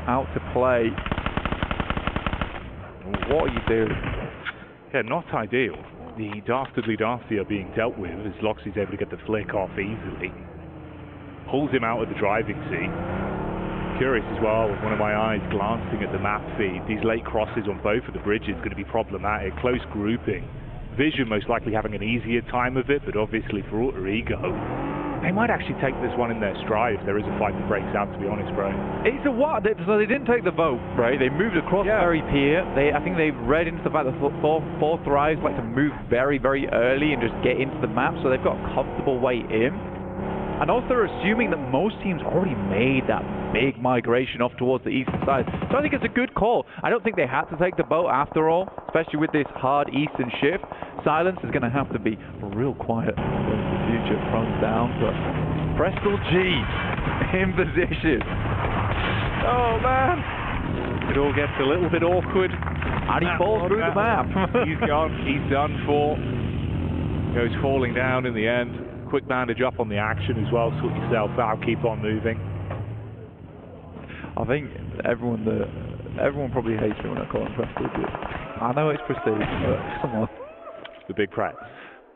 out to play. What are you doing? Yeah, not ideal. The dastardly Dacia being dealt with as Loxy's able to get the flick off easily. Pulls him out of the driving seat. Curious as well, with one of my eyes glancing at the map feed, these late crosses on both of the bridges going to be problematic. Close grouping. Vision most likely having an easier time of it, but obviously for Alter Ego, they might actually take this one in their stride if there is a fight that breaks out, to be honest, bro. It's a what? So they didn't take the vote, right? They moved across Ferry Pier. I think they've read into the fact that Fourth Rise like to move very early and just get into the map, so they've got a comfortable way in. And also they're assuming that most teams already made that big migration off towards the eastern side. So I think it's a good call. I don't think they had to take the boat after all, especially with this hard eastern shift. Silence is going to have to be real quiet when the future runs down, but Prestel G in position. Oh man! It all gets a little bit awkward. And he falls through the map. He's gone, he's done for. Goes falling down in the end. Quick bandage up on the action as well, sort yourself out, keep on moving. I think everyone probably hates me when I call him Prestige. I know it's prestige, but come on. The big prep.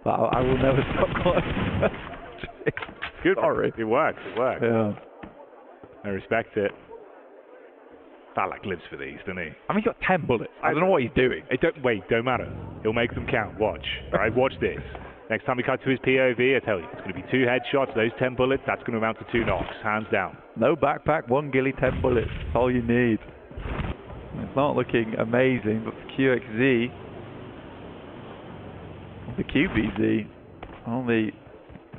But I will never stop calling him Prestige. Good. Sorry. It works, it works. Yeah. I respect it. Falak lives for these, doesn't he? I mean, he's got 10 bullets. I don't know what he's doing. Don't matter. He'll make them count. Watch. All right, watch this. Next time we cut to his POV, I tell you, it's going to be 2 headshots, those 10 bullets, that's going to amount to 2 knocks, hands down. No backpack, 1 ghillie, 10 bullets. That's all you need. It's not looking amazing, but for QXZ, the QBZ, only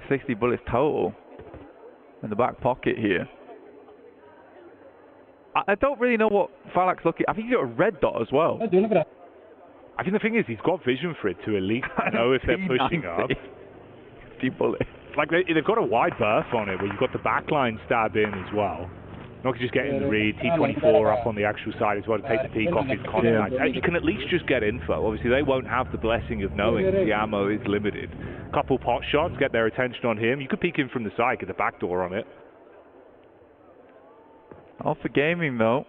60 bullets total in the back pocket here. I don't really know what Falak's looking. I think he's got a red dot as well. I think the thing is, he's got vision for it to at least know if they're pushing up. 50 bullets. Like they've got a wide berth on it where you've got the backline stab in as well. Not just get in the read, T24 up on the actual side as well to take the peek off his contact. You can at least just get info. Obviously, they won't have the blessing of knowing the ammo is limited. Couple pot shots, get their attention on him. You could peek him from the side, get the back door on it. Alpha Gaming, though,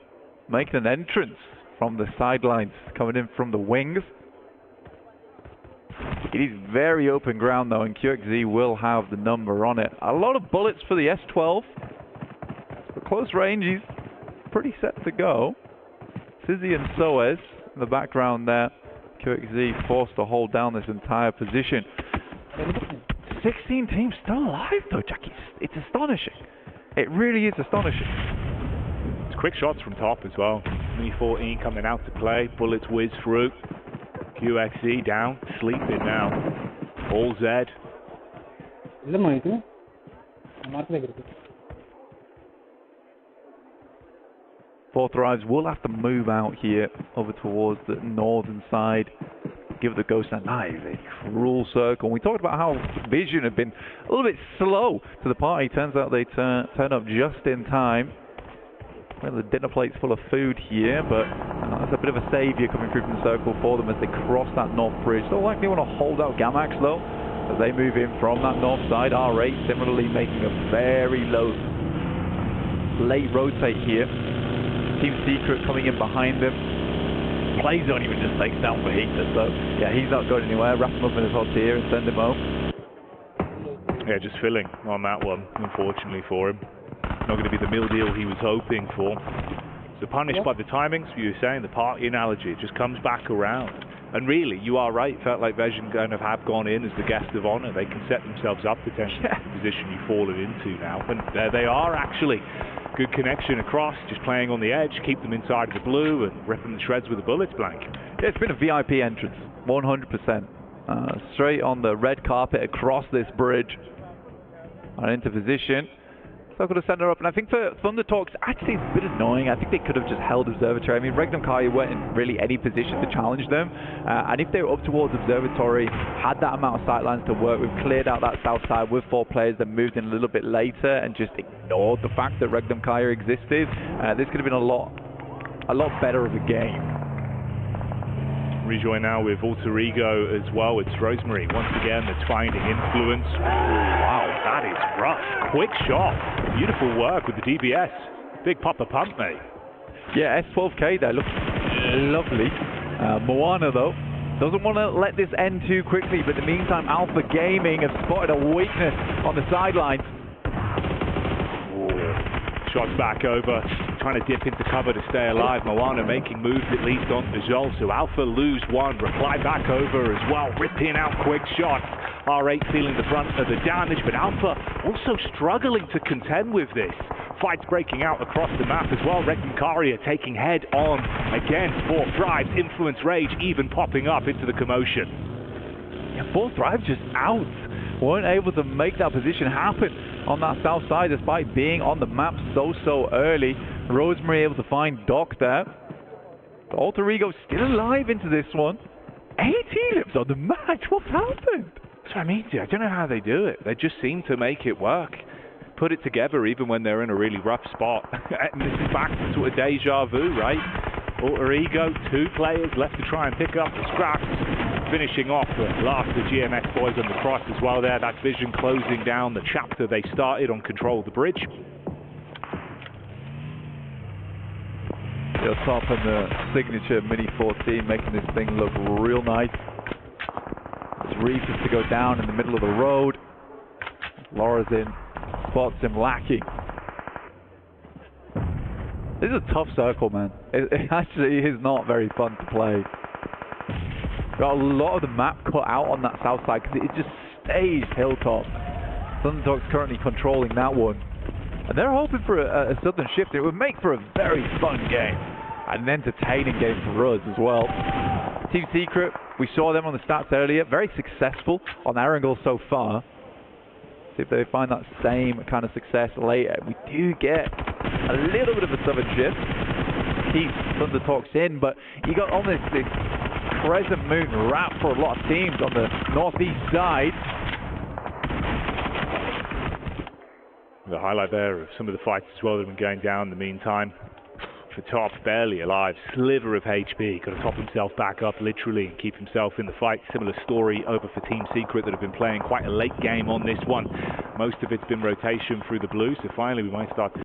making an entrance from the sidelines, coming in from the wings. It is very open ground, though, and QXZ will have the number on it. A lot of bullets for the S12. But close range, he's pretty set to go. Sizzy and Soez in the background there. QXZ forced to hold down this entire position. 16 teams still alive, though, Jackie. It's astonishing. It really is astonishing. It's quick shots from top as well. Mini 14 coming out to play. Bullets whiz through. QXZ down, sleeping now. All Z. Fourth Drives will have to move out here over towards the northern side. Give the Ghost a cruel circle. We talked about how Vision had been a little bit slow to the party. Turns out they turn up just in time. Well, the dinner plate's full of food here, but that's a bit of a saviour coming through from the circle for them as they cross that north bridge. Still likely want to hold out Gamax, though, as they move in from that north side. R8 similarly making a very low late rotate here. Team Secret coming in behind them. Plays don't even just takes down Fajita, so yeah, he's not going anywhere. Wrap him up in his hot here and send him home. Yeah, just filling on that one, unfortunately for him. Not going to be the meal deal he was hoping for. So punished by the timings, you were saying, the party analogy, it just comes back around. And really, you are right, felt like Vision kind of have gone in as the guest of honor. They can set themselves up potentially for the position you've fallen into now. And there they are, actually. Good connection across, just playing on the edge, keep them inside of the blue and rip them to shreds with the bullets, Blank. Yeah, it's been a VIP entrance, 100%. Straight on the red carpet across this bridge and into position. So I could have sent her up, and I think for Thunder Talks, actually it's a bit annoying. I think they could have just held Observatory. I mean, Regnum Kai weren't in really any position to challenge them, and if they were up towards Observatory, had that amount of sightlines to work with, cleared out that south side with 4 players, then moved in a little bit later, and just ignored the fact that Regnum Kai existed, this could have been a lot better of a game. Rejoin now with Alter Ego as well. It's Rosemary once again that's finding influence. Wow, that is rough. Quick shot. Beautiful work with the DBS. Big pop of pump, mate. Yeah, S12K there looks lovely. Moana, though, doesn't want to let this end too quickly, but in the meantime, Alpha Gaming have spotted a weakness on the sidelines. Shots back over, trying to dip into cover to stay alive. Moana making moves at least on Visual, so Alpha lose one, reply back over as well, ripping out quick shots. R8 feeling the brunt of the damage, but Alpha also struggling to contend with this. Fights breaking out across the map as well. Regnum Karia taking head on against Fourth Drive. Influence Rage even popping up into the commotion. Yeah, Fourth Drive just out. Weren't able to make that position happen on that south side despite being on the map so early. Rosemary able to find Doc there. The Alter Ego still alive into this one. 18 lives on the match. What's happened? That's what I mean, I don't know how they do it. They just seem to make it work. Put it together even when they're in a really rough spot. And this is back to sort of deja vu, right? Alter Ego, 2 players left to try and pick up the scraps. Finishing off the last of the GMX boys on the cross as well there. That's Vision closing down the chapter they started on control of the bridge. The top and the signature Mini 14 making this thing look real nice. As Reeves is to go down in the middle of the road. Laura's in, spots him lacking. This is a tough circle, man. It actually is not very fun to play. Got a lot of the map cut out on that south side because it just stays hilltop. Thunderdog's currently controlling that one. And they're hoping for a southern shift. It would make for a very fun game. And an entertaining game for us as well. Team Secret, we saw them on the stats earlier. Very successful on Erangel so far. See if they find that same kind of success later. We do get a little bit of a southern shift. Keeps Thunder Talks in, but you got almost this crescent moon wrap for a lot of teams on the northeast side. The highlight there of some of the fights as well that have been going down in the meantime. For Top, barely alive, sliver of HP, got to top himself back up literally and keep himself in the fight. Similar story over for Team Secret that have been playing quite a late game on this one. Most of it's been rotation through the blue, so finally we might start to